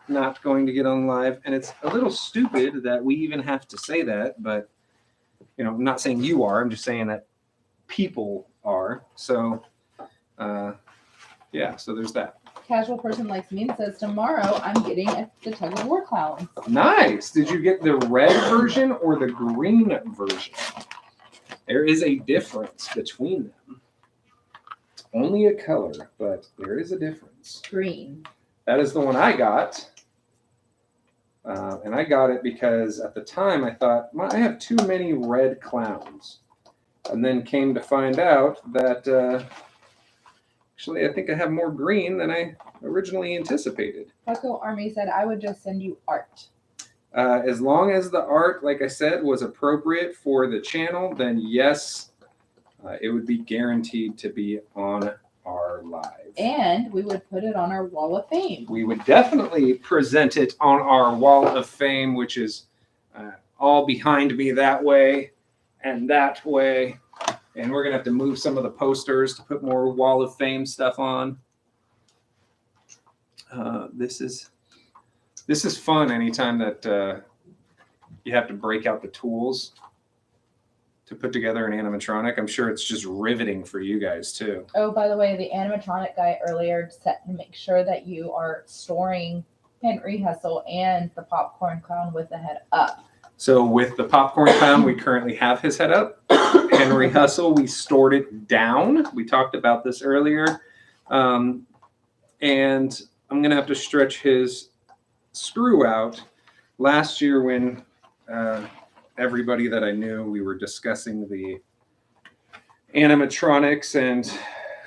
not going to get on live. And it's a little stupid that we even have to say that, but, you know, I'm not saying you are, I'm just saying that people are. So, yeah, so there's that. Casual person likes me and says, tomorrow I'm getting the tug of war clown. Nice. Did you get the red version or the green version? There is a difference between them. It's only a color, but there is a difference. Green. That is the one I got. And I got it because at the time I thought, I have too many red clowns. And then came to find out that actually I think I have more green than I originally anticipated. Bucko Army said, I would just send you art. As long as the art, like I said, was appropriate for the channel, then yes, it would be guaranteed to be on our live. And we would put it on our wall of fame. We would definitely present it on our wall of fame, which is all behind me that way and that way. And we're going to have to move some of the posters to put more wall of fame stuff on. This is fun anytime that you have to break out the tools to put together an animatronic. I'm sure it's just riveting for you guys too. Oh, by the way, the animatronic guy earlier said to make sure that you are storing Henry Hustle and the popcorn clown with the head up. So with the popcorn clown, we currently have his head up. Henry Hustle, we stored it down. We talked about this earlier. And I'm going to have to stretch his screw out. Last year when everybody that I knew, we were discussing the animatronics and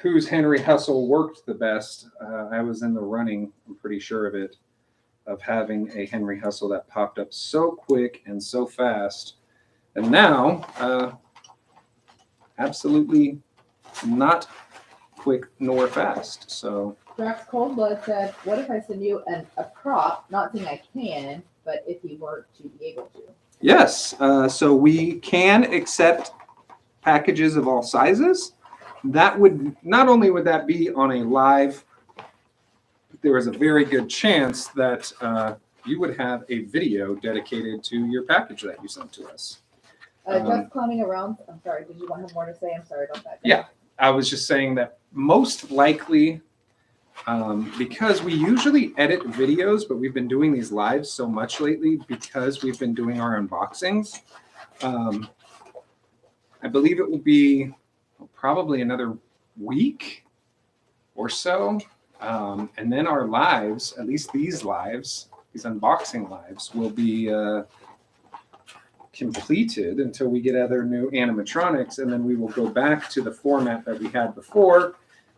whose Henry Hustle worked the best. I was in the running, I'm pretty sure of it, of having a Henry Hustle that popped up so quick and so fast. And now, absolutely not quick nor fast. So Drax Coldblood said, "What if I send you a prop? Not saying I can, but if you were to be able to." Yes. So we can accept packages of all sizes. That would not only would that be on a live, there is a very good chance that you would have a video dedicated to your package that you sent to us. Just clowning around. I'm sorry. Did you want him more to say? I'm sorry about that. Yeah, I was just saying that most likely, because we usually edit videos, but we've been doing these lives so much lately because we've been doing our unboxings. I believe it will be probably another week or so. And then our lives, at least these lives, these unboxing lives, will be completed until we get other new animatronics. And then we will go back to the format that we had before,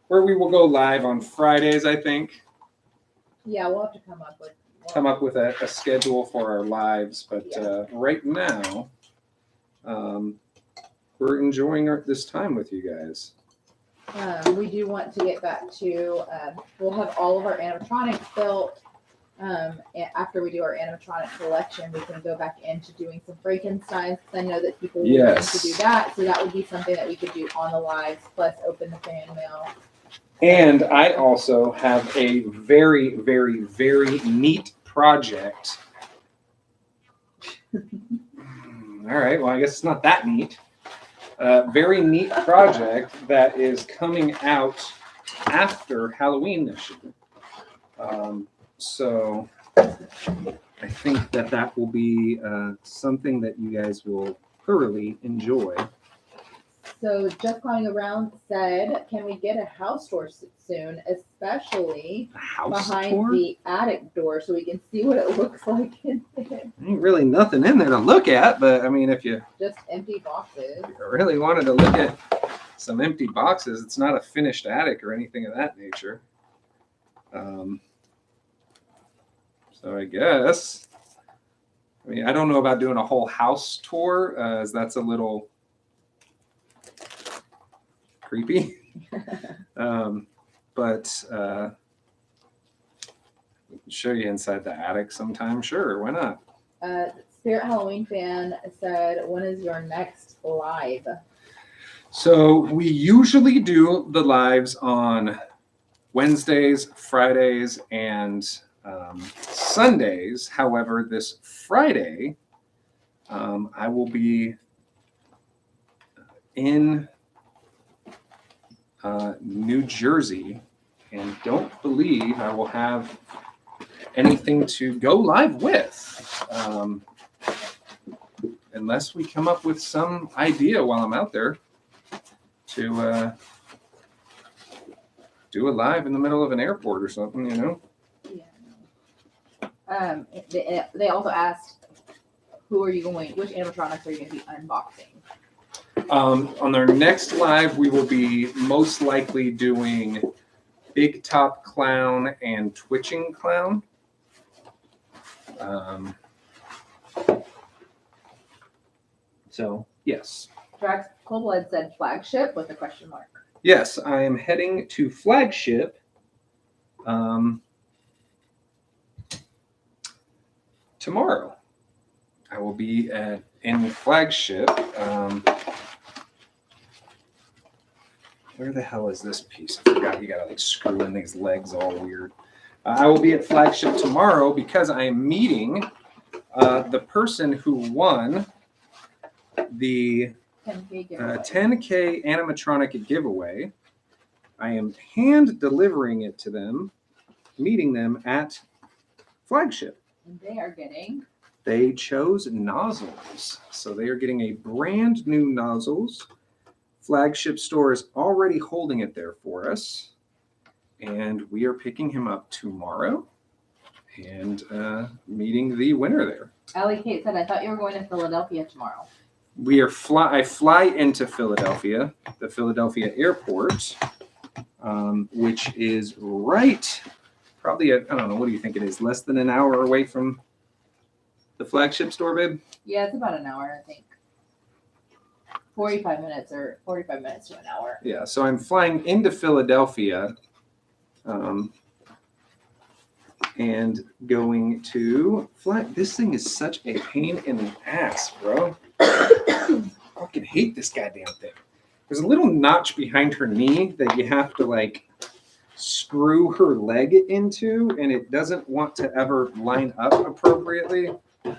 where we will go live on Fridays, I think. Yeah, we'll have to come up with a schedule for our lives. But right now, we're enjoying this time with you guys. We do want to get back to, we'll have all of our animatronics built. After we do our animatronic collection, we can go back into doing some Frankensteins, because I know that people want to do that. So that would be something that we could do on the lives, plus open the fan mail. And I also have a very, very, very neat project. All right, well, I guess it's not that neat. Very neat project that is coming out after Halloween this year. So I think that will be something that you guys will thoroughly enjoy. So Just Clowning Around said, "Can we get a house tour soon, especially behind the attic door, so we can see what it looks like in there?" Ain't really nothing in there to look at, but I mean, if you just empty boxes. If you really wanted to look at some empty boxes, it's not a finished attic or anything of that nature. So I guess, I mean, I don't know about doing a whole house tour, as that's a little creepy. But we can show you inside the attic sometime. Sure, why not? Spirit Halloween fan said, "When is your next live?" So we usually do the lives on Wednesdays, Fridays, and Sundays. However, this Friday, I will be in New Jersey, and don't believe I will have anything to go live with, unless we come up with some idea while I'm out there to do a live in the middle of an airport or something, you know. Yeah. They also asked, which animatronics are you going to be unboxing? On our next live, we will be most likely doing Big Top Clown and Twitching Clown. So, yes. Drax Coldblood said flagship with a question mark. Yes, I am heading to Flagship tomorrow. I will be in Flagship. Where the hell is this piece? I forgot you gotta like screw in these legs all weird. I will be at Flagship tomorrow because I am meeting the person who won the 10K animatronic giveaway. I am hand delivering it to them, meeting them at Flagship. And they are getting? They chose nozzles. So they are getting a brand new nozzles. Flagship store is already holding it there for us. And we are picking him up tomorrow and meeting the winner there. Allie Kate said, "I thought you were going to Philadelphia tomorrow." I fly into Philadelphia, the Philadelphia airport, which is right, probably, I don't know, what do you think it is? Less than an hour away from the Flagship store, babe? Yeah, it's about an hour, I think. 45 minutes to an hour. Yeah, so I'm flying into Philadelphia And going to flat. This thing is such a pain in the ass, bro. I fucking hate this goddamn thing. There's a little notch behind her knee that you have to like screw her leg into, and it doesn't want to ever line up appropriately. And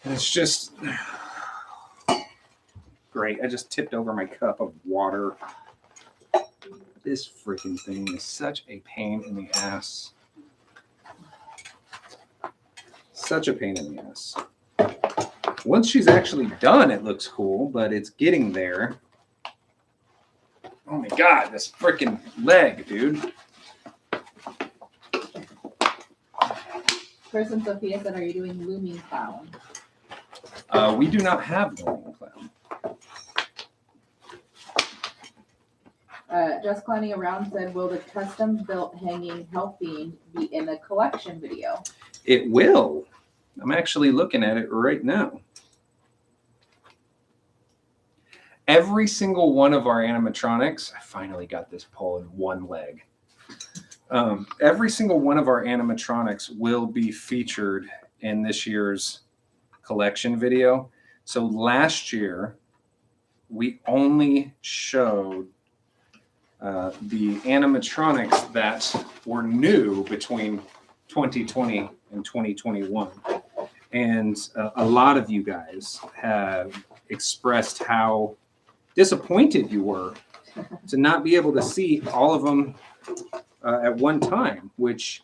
it's just great. I just tipped over my cup of water. This freaking thing is such a pain in the ass. Such a pain in the ass. Once she's actually done, it looks cool, but it's getting there. Oh my god, this freaking leg, dude. Person Sophia said, "Are you doing looming clown?" We do not have looming clown. Just Clowning Around said, "Will the custom-built hanging health fiend be in the collection video?" It will. I'm actually looking at it right now. Every single one of our animatronics, I finally got this pole in one leg. Every single one of our animatronics will be featured in this year's collection video. So last year, we only showed the animatronics that were new between 2020 and 2021. And a lot of you guys have expressed how disappointed you were to not be able to see all of them at one time, which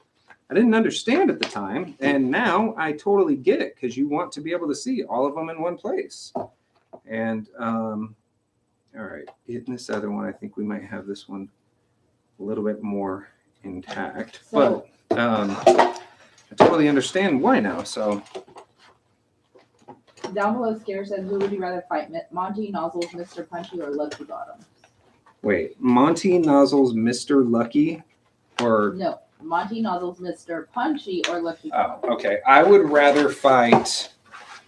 I didn't understand at the time. And now I totally get it, because you want to be able to see all of them in one place. And all right, in this other one, I think we might have this one a little bit more intact. So, but I totally understand why now. So down below, Scare said, "Who would you rather fight, Monty, Nozzles, Mr. Punchy, or Lucky Bottom?" wait, Monty, Nozzles, Mr. Lucky, or No, Monty, Nozzles, Mr. Punchy, or Lucky Bottom. oh, okay. I would rather fight.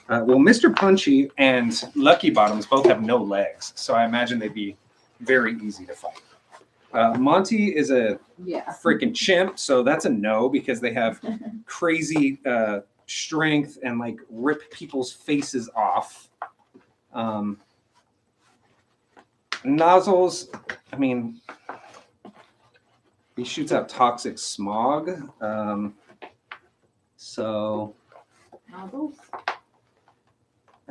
Well, Mr. Punchy and Lucky Bottoms both have no legs, so I imagine they'd be very easy to fight. Monty is a freaking chimp, so that's a no, because they have crazy strength and like rip people's faces off. Nozzles, I mean, he shoots out toxic smog. So Nozzles?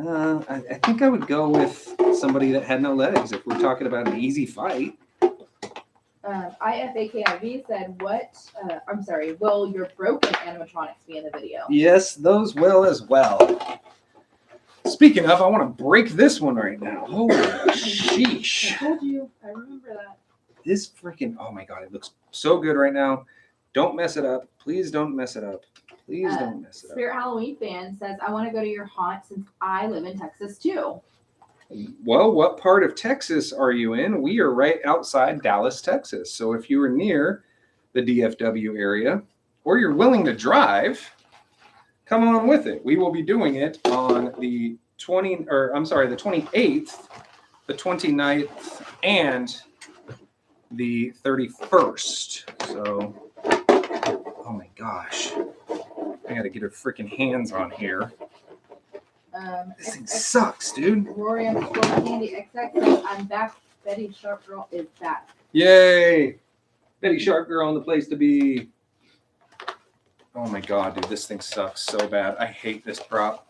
I think I would go with somebody that had no legs if we're talking about an easy fight. IFAKIV said, will your broken animatronics be in the video? Yes, those will as well. Speaking of, I want to break this one right now. Holy sheesh. I told you. I remember that. This freaking, oh my god, it looks so good right now. Don't mess it up. Please don't mess it up. Please don't mess it up. Spirit Halloween fan says, "I want to go to your haunt since I live in Texas too." Well, what part of Texas are you in? We are right outside Dallas, Texas. So if you are near the DFW area, or you're willing to drive, come on with it. We will be doing it on the 28th, the 29th, and the 31st. So, oh my gosh. I gotta get her freaking hands on here. This thing sucks, dude. Rory Candy XX says, "I'm back. Betty Sharp Girl is back." Yay! Betty Sharp Girl in the place to be. Oh my god, dude, this thing sucks so bad. I hate this prop.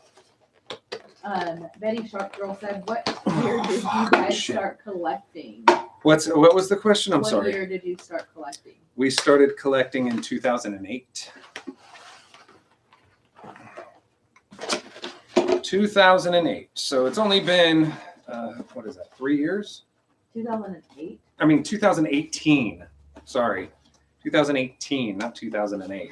Betty Sharp Girl said, "What year did you guys start collecting?" What was the question? I'm sorry. What year did you start collecting? We started collecting in 2008. 2008. So it's only been, what is that, 3 years? 2008? I mean, 2018. Sorry. 2018, not 2008.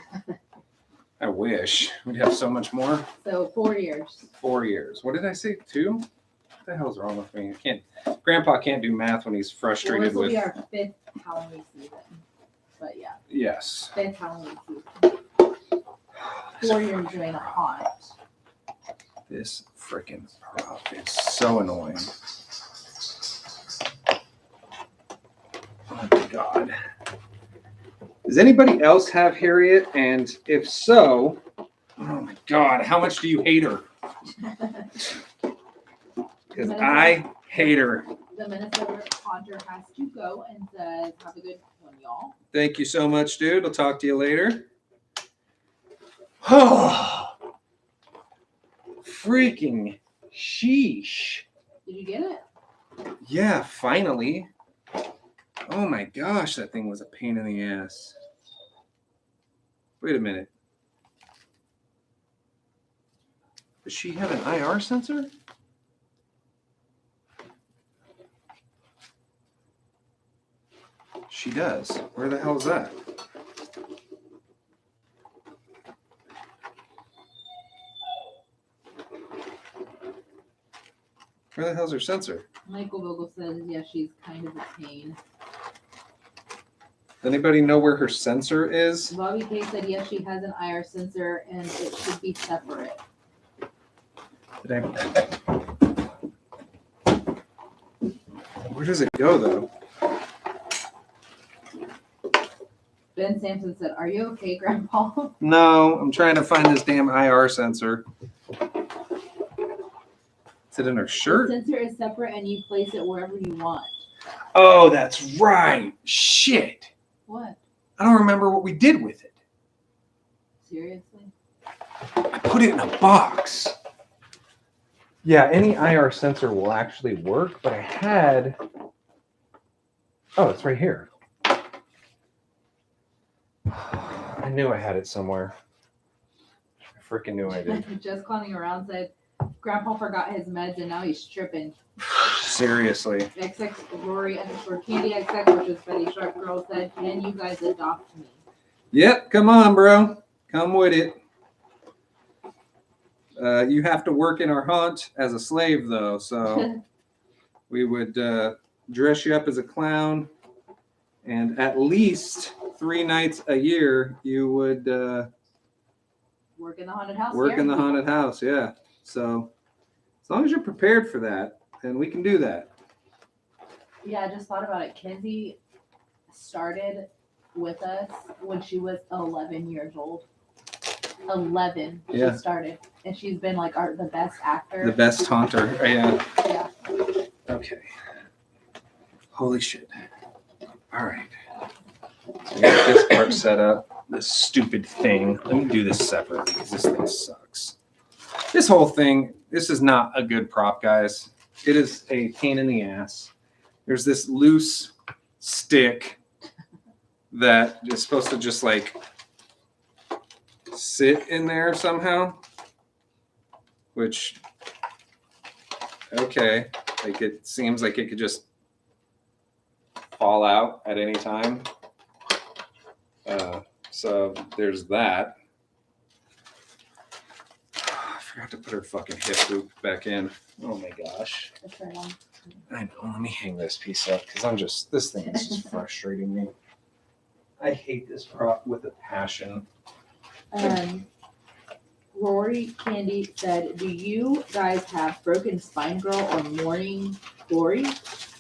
I wish. We'd have so much more. So 4 years. 4 years. What did I say? 2? What the hell's wrong with me? Grandpa can't do math when he's frustrated Well, with. this will be our 5th Halloween season. But yeah. Yes. 5th Halloween season. 4 years doing a haunt. This freaking prop is so annoying. Oh my god. Does anybody else have Harriet? And if so, oh my God, how much do you hate her? Because I hate her. The Minnesota Haunter has to go and says, have a good one, y'all. Thank you so much, dude. I'll talk to you later. Oh, freaking sheesh. Did you get it? Yeah, finally. Oh my gosh, that thing was a pain in the ass. Wait a minute. Does she have an IR sensor? She does. Where the hell is that? Where the hell's her sensor? Michael Vogel says, yeah, she's kind of a pain. Does anybody know where her sensor is? Bobby K said, yes, she has an IR sensor and it should be separate. Where does it go, though? Ben Sampson said, are you okay, Grandpa? No, I'm trying to find this damn IR sensor. Is it in her The shirt? sensor is separate and you place it wherever you want. Oh, that's right. Shit. What? I don't remember what we did with it. Seriously? I put it in a box. Yeah, any IR sensor will actually work, but I had... Oh, it's right here. I knew I had it somewhere. I freaking knew I did. Just clowning around said, Grandpa forgot his meds and now he's tripping. Seriously. XX Rory _ Candy XX, which is Betty Sharp Girl, said, can you guys adopt me? Yep, come on, bro. Come with it. You have to work in our haunt as a slave, though, so we would dress you up as a clown, and at least 3 nights a year you would Work in the haunted house. work in the haunted house. Yeah. So as long as you're prepared for that, then we can do that. Yeah, I just thought about it. Kenzie started with us when she was 11 years old. 11. Yeah. She started, and she's been like the best actor. The best haunter. Yeah. Yeah. Okay. Holy shit. All right. So we got this part set up. This stupid thing. Let me do this separately because this thing sucks. This whole thing, this is not a good prop, guys. It is a pain in the ass. There's this loose stick that is supposed to just like sit in there somehow, which, okay, like it seems like it could just fall out at any time. So there's that. I forgot to put her fucking hip loop back in. Oh my gosh. That's right on. I know. Let me hang this piece up because this thing is just frustrating me. I hate this prop with a passion. Rory Candy said, do you guys have Broken Spine Girl or Morning Glory?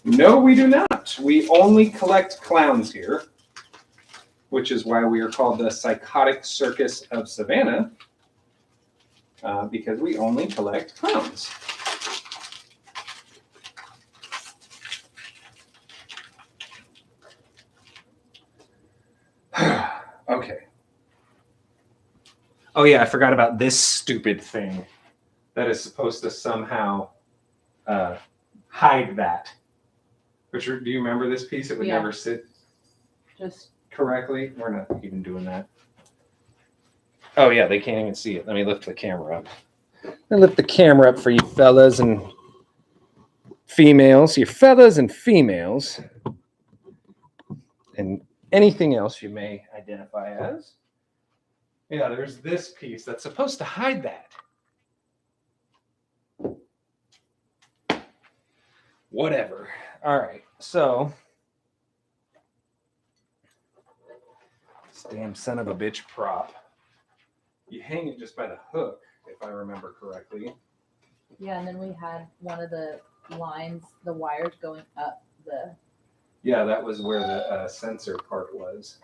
No, we do not. We only collect clowns here, which is why we are called the Psychotic Circus of Savannah, because we only collect clowns. Okay. Oh yeah, I forgot about this stupid thing that is supposed to somehow hide that. Richard, do you remember this piece? It would never sit Just correctly. We're not even doing that. Oh yeah, they can't even see it. Let me lift the camera up. I lift the camera up for you fellas and females. You fellas and females. And anything else you may identify as. Yeah, there's this piece that's supposed to hide that. Whatever. All right, so this damn son of a bitch prop. You hang it just by the hook, if I remember correctly. yeah, and then we had one of the lines, the wires going up the. Yeah, that was where the sensor part was.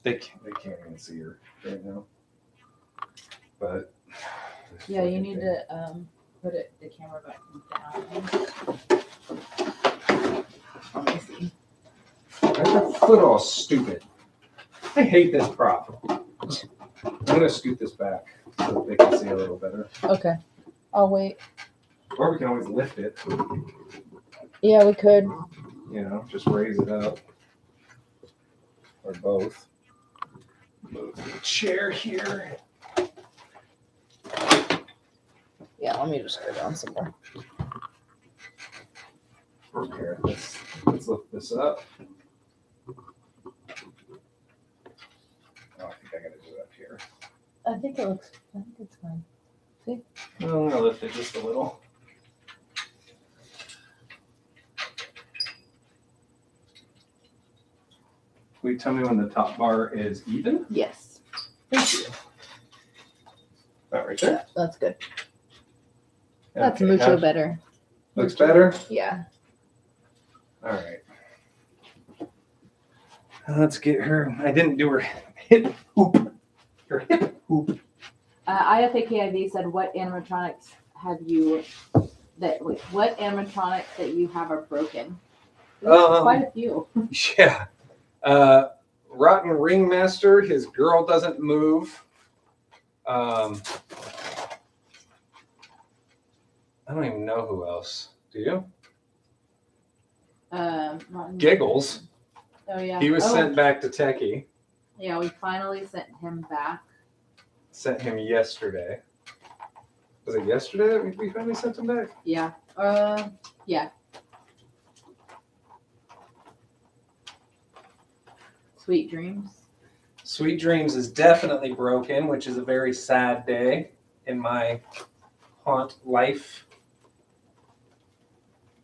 They can't even see her right now. But Yeah, you need to put the camera back down. Let me see. Why's her foot all stupid? I hate this prop. I'm gonna scoot this back so that they can see a little better. Okay. I'll wait. Or we can always lift it. Yeah, we could. You know, just raise it up. Or both. Move the chair here. Yeah, let me just go down some more. Here, let's lift this up. Oh, I think I gotta do it up here. I think it's fine. See? I'm gonna lift it just a little. Will you tell me when the top bar is even? Yes. Thank you. That right there? Yeah, that's good. That's Okay, mucho better. Looks better? Yeah. All right. Let's get her. I didn't do her hip hoop. Her hip hoop. IFAKIV said, "What animatronics have you what animatronics that you have are broken?" There's quite a few. Yeah. Rotten Ringmaster, his girl doesn't move. I don't even know who else. Do you? Giggles. Oh yeah. He was sent back to Techie. Yeah, we finally sent him back. Sent him yesterday. Was it yesterday that we finally sent him back? Yeah. Yeah. Sweet Dreams. Sweet Dreams is definitely broken, which is a very sad day in my haunt life.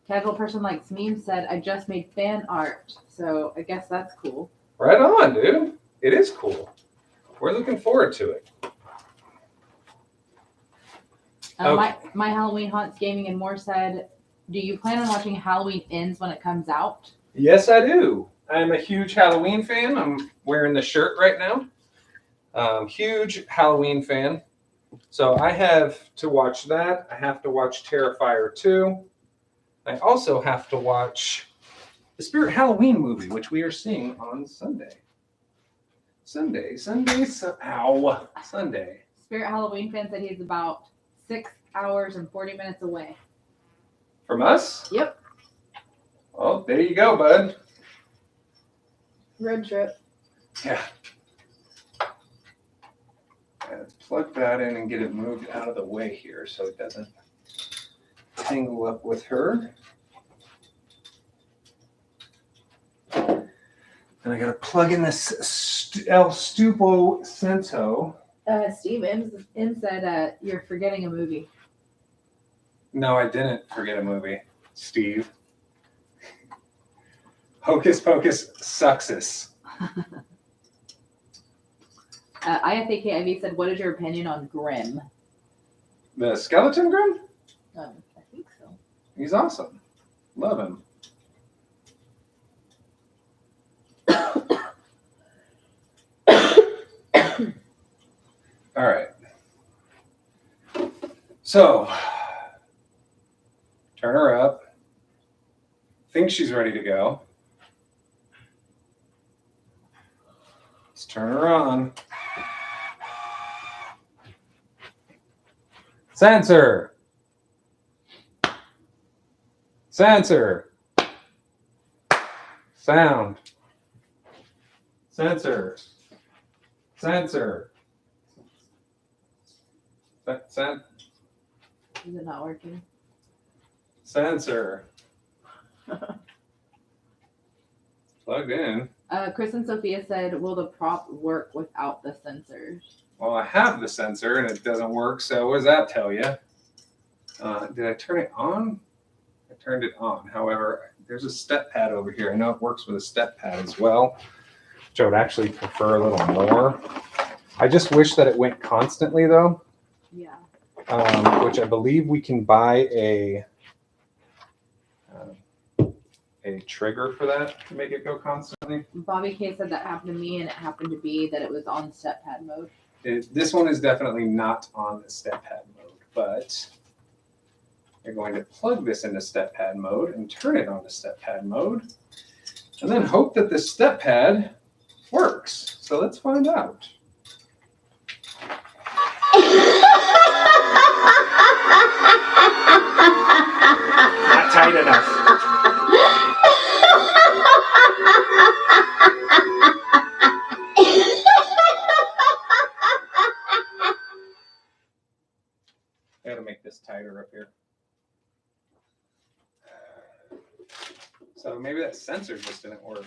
Casual Person Likes Memes said, "I just made fan art, so I guess that's cool." Right on, dude. It is cool. We're looking forward to it. Okay. My Halloween Haunts Gaming and More said, "Do you plan on watching Halloween Ends when it comes out?" Yes, I do. I'm a huge Halloween fan. I'm wearing the shirt right now. Huge Halloween fan. So I have to watch that. I have to watch Terrifier 2. I also have to watch the Spirit Halloween movie, which we are seeing on Sunday. Sunday. Spirit Halloween fan said he's about 6 hours and 40 minutes away. From us? Yep. Well, there you go, bud. Road trip. Yeah. Let's plug that in and get it moved out of the way here so it doesn't tangle up with her. And I gotta plug in this El Stupo Cento. Steve M said, "You're forgetting a movie." No, I didn't forget a movie, Steve. Hocus Pocus Success. IFAKIV said, "What is your opinion on Grimm?" The Skeleton Grim? I think so. He's awesome. Love him. All right. So, turn her up. Think she's ready to go. Let's turn her on. Sensor. Sensor. Sound. Sensor. Sensor. Sen- Is it not working? Sensor. Plugged in. Chris and Sophia said, "Will the prop work without the sensors?" Well, I have the sensor and it doesn't work. So what does that tell you? Did I turn it on? I turned it on. However, there's a step pad over here. I know it works with a step pad as well, which I would actually prefer a little more. I just wish that it went constantly though. Yeah. Which I believe we can buy a a trigger for that to make it go constantly. Bobby K said that happened to me, and it happened to be that it was on step pad mode. This one is definitely not on the step pad mode, but you're going to plug this into step pad mode and turn it on to step pad mode, and then hope that the step pad works. So let's find out. Not tight enough. I gotta make this tighter up here. So maybe that sensor just didn't work.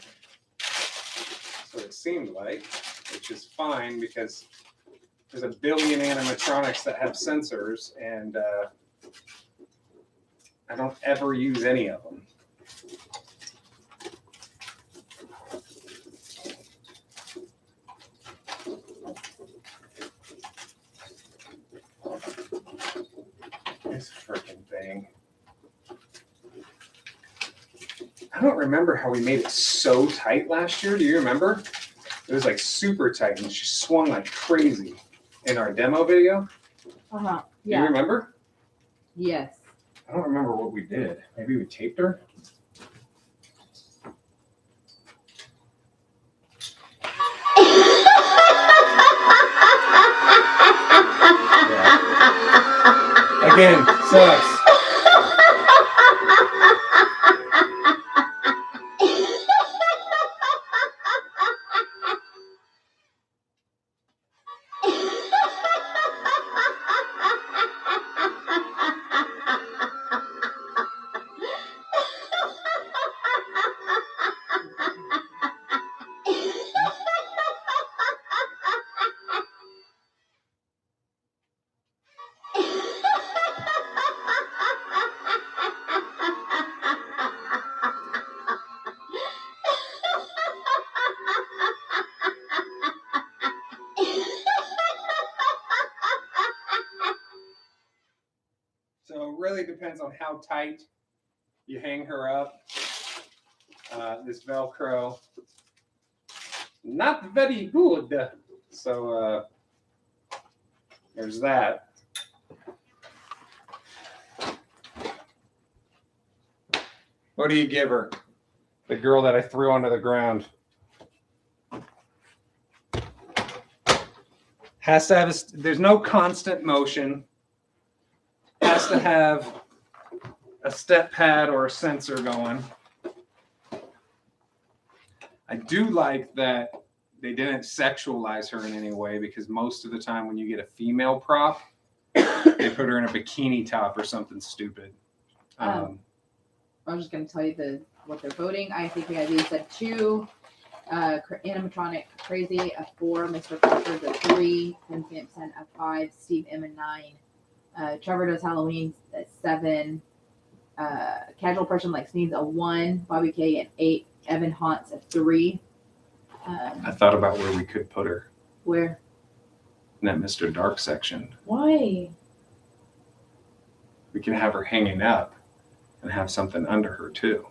So it seemed like, which is fine because there's a billion animatronics that have sensors, and I don't ever use any of them. This freaking thing. I don't remember how we made it so tight last year. Do you remember? It was like super tight and she swung like crazy in our demo video. Yeah. Do you remember? Yes. I don't remember what we did. Maybe we taped her? Yeah. Again, sucks. So it really depends on how tight you hang her up. This Velcro, not very good. So there's that. What do you give her? The girl that I threw onto the ground. Has to have there's no constant motion. Has to have a step pad or a sensor going. I do like that they didn't sexualize her in any way, because most of the time when you get a female prop, they put her in a bikini top or something stupid. I'm just going to tell you what they're voting. I think we had these at 2. Animatronic Crazy a 4. Mr. Parker's a 3. Tim Sampson a 5. Steve M a 9. Trevor Does Halloween at 7. Casual Person Like Sneeze a 1. Bobby K at 8. Evan Haunts a 3. I thought about where we could put her. Where? In that Mr. Dark section. Why? We can have her hanging up and have something under her too.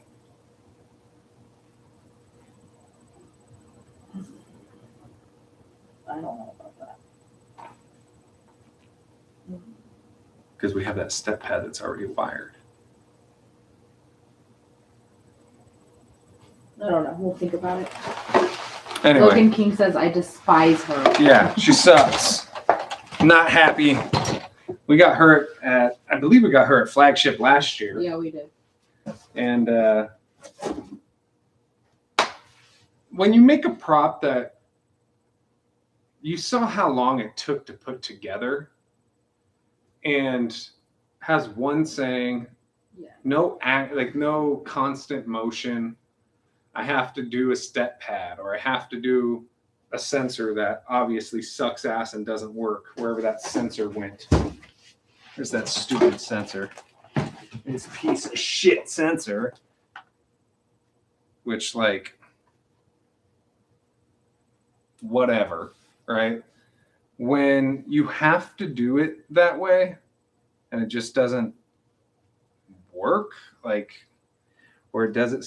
I don't know about that. Because we have that step pad that's already wired. I don't know. We'll think about it. Anyway. Logan King says, I despise her. Yeah, she sucks. Not happy. We got her at, I believe we got her at Flagship last year. Yeah, we did. And when you make a prop that you saw how long it took to put together, and has one saying, no constant motion. I have to do a step pad, or I have to do a sensor that obviously sucks ass and doesn't work wherever that sensor went. There's that stupid sensor. This piece of shit sensor. Which, like, whatever, right? When you have to do it that way and it just doesn't work, like, where it does it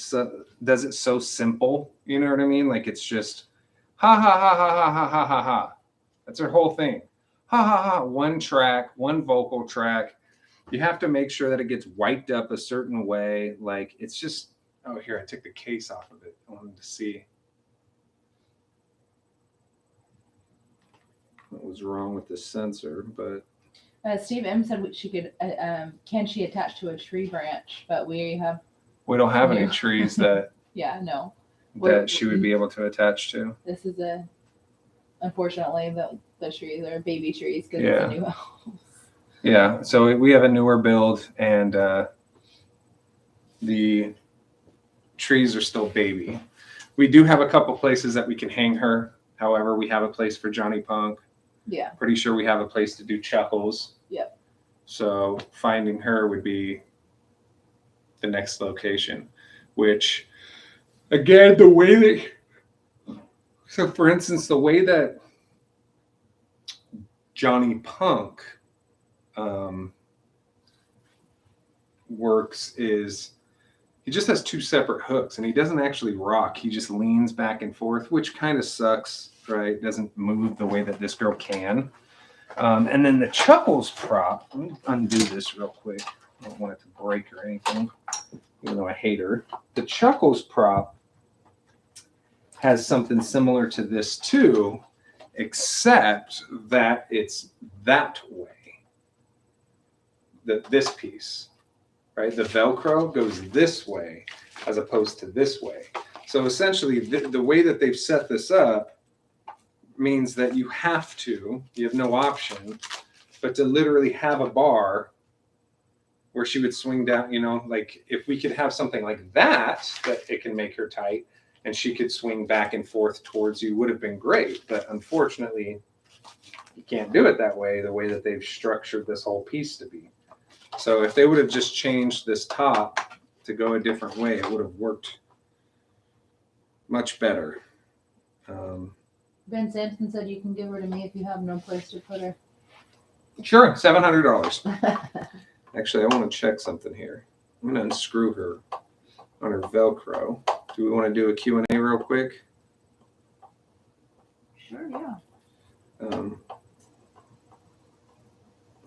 so simple. You know what I mean? Like it's just ha ha ha ha ha ha ha ha ha. That's her whole thing. Ha ha ha. One track, one vocal track. You have to make sure that it gets wiped up a certain way. Like it's just, oh, here, I took the case off of it. I wanted to see what was wrong with the sensor, but Steve M said she could, can she attach to a tree branch? But we don't have any Yeah. trees that yeah, no. that she would be able to attach to. This is unfortunately, the trees are baby trees because Yeah. it's a new house. Yeah, so we have a newer build, and the trees are still baby. We do have a couple places that we can hang her. However, we have a place for Johnny Punk. Yeah. Pretty sure we have a place to do Chuckles. Yep. So finding her would be the next location, which, again, the way that, so for instance, the way that Johnny Punk works is he just has two separate hooks and he doesn't actually rock. He just leans back and forth, which kind of sucks, right? Doesn't move the way that this girl can. And then the Chuckles prop, let me undo this real quick. I don't want it to break or anything, even though I hate her. The Chuckles prop has something similar to this too, except that it's that way. This piece, right? The Velcro goes this way as opposed to this way. So essentially, the way that they've set this up means that you have no option, but to literally have a bar where she would swing down, you know, like if we could have something like that it can make her tight and she could swing back and forth towards you would have been great. But unfortunately, you can't do it that way, the way that they've structured this whole piece to be. So if they would have just changed this top to go a different way, it would have worked much better. Ben Sampson said you can give her to me if you have no place to put her. Sure, $700. Actually, I want to check something here. I'm going to unscrew her on her Velcro. Do we want to do a Q&A real quick? Sure, yeah. I'm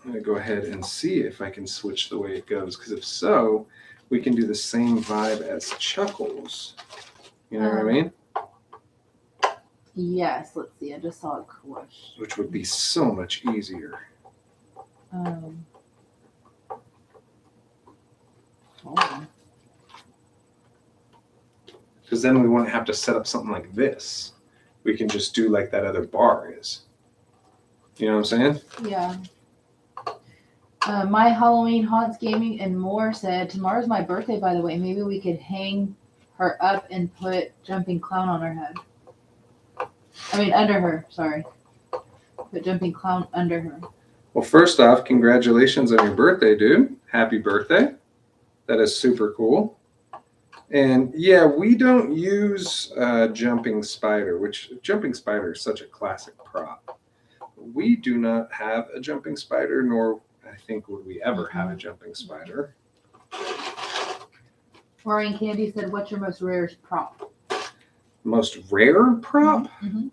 going to go ahead and see if I can switch the way it goes, because if so, we can do the same vibe as Chuckles. You know what I mean? Yes, let's see. I just saw it crushed. Which would be so much easier. Hold on. Because then we wouldn't have to set up something like this. We can just do like that other bar is. You know what I'm saying? Yeah. My Halloween Haunts Gaming and more said, tomorrow's my birthday, by the way. Maybe we could hang her up and put Jumping Clown on her head. I mean, under her. Sorry. Put Jumping Clown under her. Well, first off, congratulations on your birthday, dude. Happy birthday. That is super cool. And yeah, we don't use Jumping Spider, which Jumping Spider is such a classic prop. We do not have a Jumping Spider, nor I think would we ever have a Jumping Spider. Roaring Candy said, what's your most rarest prop? Most rare prop? Mm-hmm.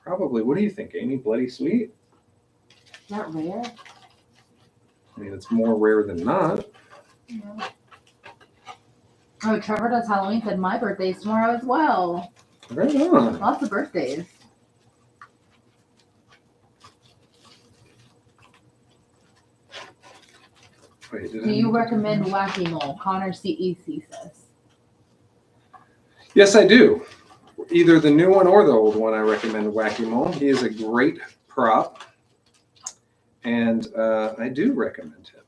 Probably. What do you think, Amy? Bloody Sweet? Is that rare? I mean, it's more rare than not. Yeah. Oh, Trevor Does Halloween said, my birthday's tomorrow as well. Right on. Lots of birthdays. Wait, Do you recommend Wacky Mole? Connor CEC says. Yes, I do. Either the new one or the old one, I recommend Wacky Mole. He is a great prop, and I do recommend him.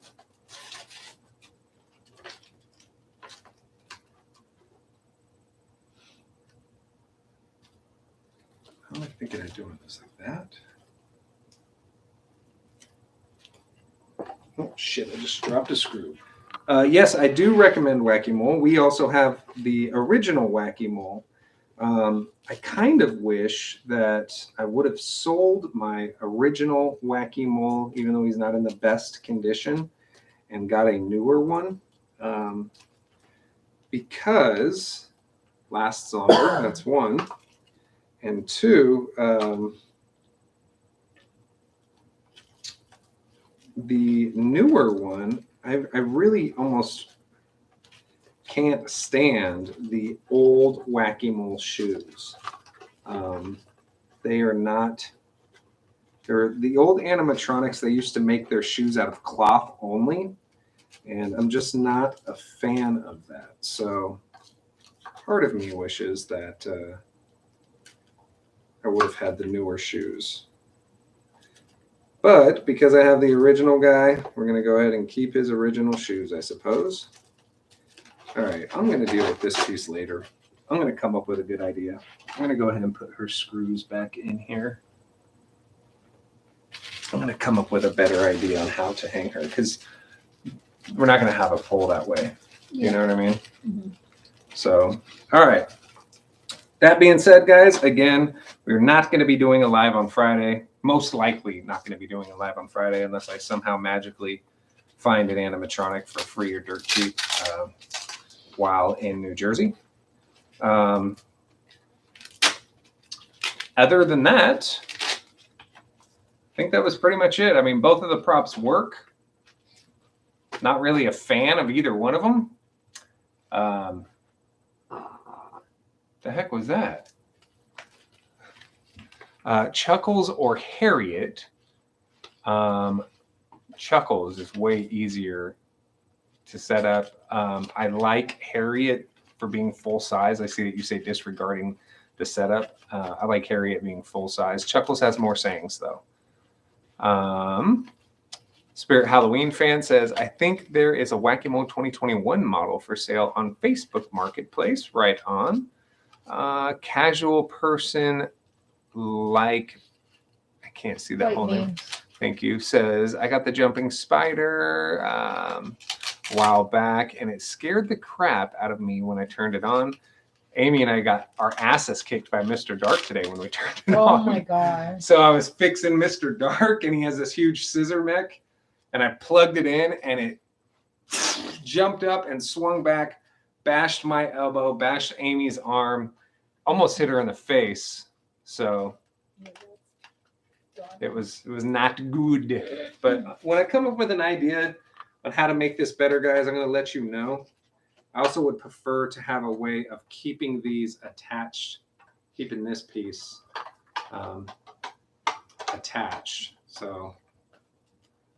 How am I thinking of doing this like that? Oh, shit, I just dropped a screw. Yes, I do recommend Wacky Mole. We also have the original Wacky Mole. I kind of wish that I would have sold my original Wacky Mole, even though he's not in the best condition, and got a newer one. because lasts longer. That's one. And two, the newer one, I really almost can't stand the old Whack-A-Mole shoes. They are not, they're the old animatronics. They used to make their shoes out of cloth only, and I'm just not a fan of that. So part of me wishes that I would have had the newer shoes. But because I have the original guy, we're going to go ahead and keep his original shoes, I suppose. All right, I'm going to deal with this piece later. I'm going to come up with a good idea. I'm going to go ahead and put her screws back in here. I'm going to come up with a better idea on how to hang her because we're not going to have a pole that way. You know what I mean? Mm-hmm. So, all right. That being said, guys, again, we're not going to be doing a live on Friday. Most likely not going to be doing a live on Friday unless I somehow magically find an animatronic for free or dirt cheap while in New Jersey. Other than that, I think that was pretty much it. I mean, both of the props work. Not really a fan of either one of them. The heck was that? Chuckles or Harriet. Chuckles is way easier to set up. I like Harriet for being full size. I see that you say disregarding the setup. I like Harriet being full size. Chuckles has more sayings though. Spirit Halloween fan says, I think there is a Whack-A-Mole 2021 model for sale on Facebook Marketplace. Right on. Casual person like, I can't see that whole name. Thank you. Says, I got the jumping spider a while back and it scared the crap out of me when I turned it on. Amy and I got our asses kicked by Mr. Dark today when we turned it on. Oh my God. So I was fixing Mr. Dark and he has this huge scissor mech and I plugged it in and it jumped up and swung back, bashed my elbow, bashed Amy's arm, almost hit her in the face. So it was not good. But when I come up with an idea on how to make this better, guys, I'm going to let you know. I also would prefer to have a way of keeping these attached, keeping this piece attached. So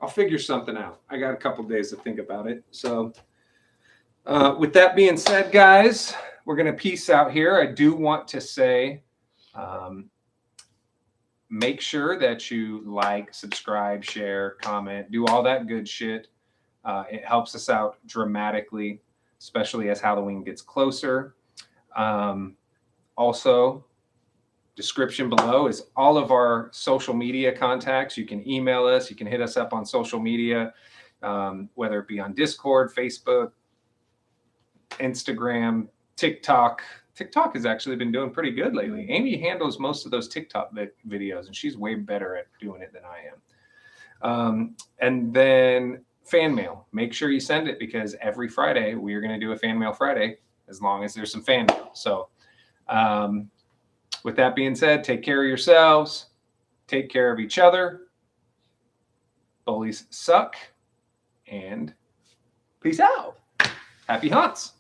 I'll figure something out. I got a couple days to think about it. So with that being said, guys, we're going to peace out here. I do want to say, make sure that you like, subscribe, share, comment, do all that good shit. It helps us out dramatically, especially as Halloween gets closer. Also, description below is all of our social media contacts. You can email us. You can hit us up on social media, whether it be on Discord, Facebook, Instagram, TikTok. TikTok has actually been doing pretty good lately. Amy handles most of those TikTok videos, and she's way better at doing it than I am. And then fan mail. Make sure you send it because every Friday we are going to do a fan mail Friday as long as there's some fan mail. So with that being said, take care of yourselves. Take care of each other. Bullies suck. And peace out. Happy haunts.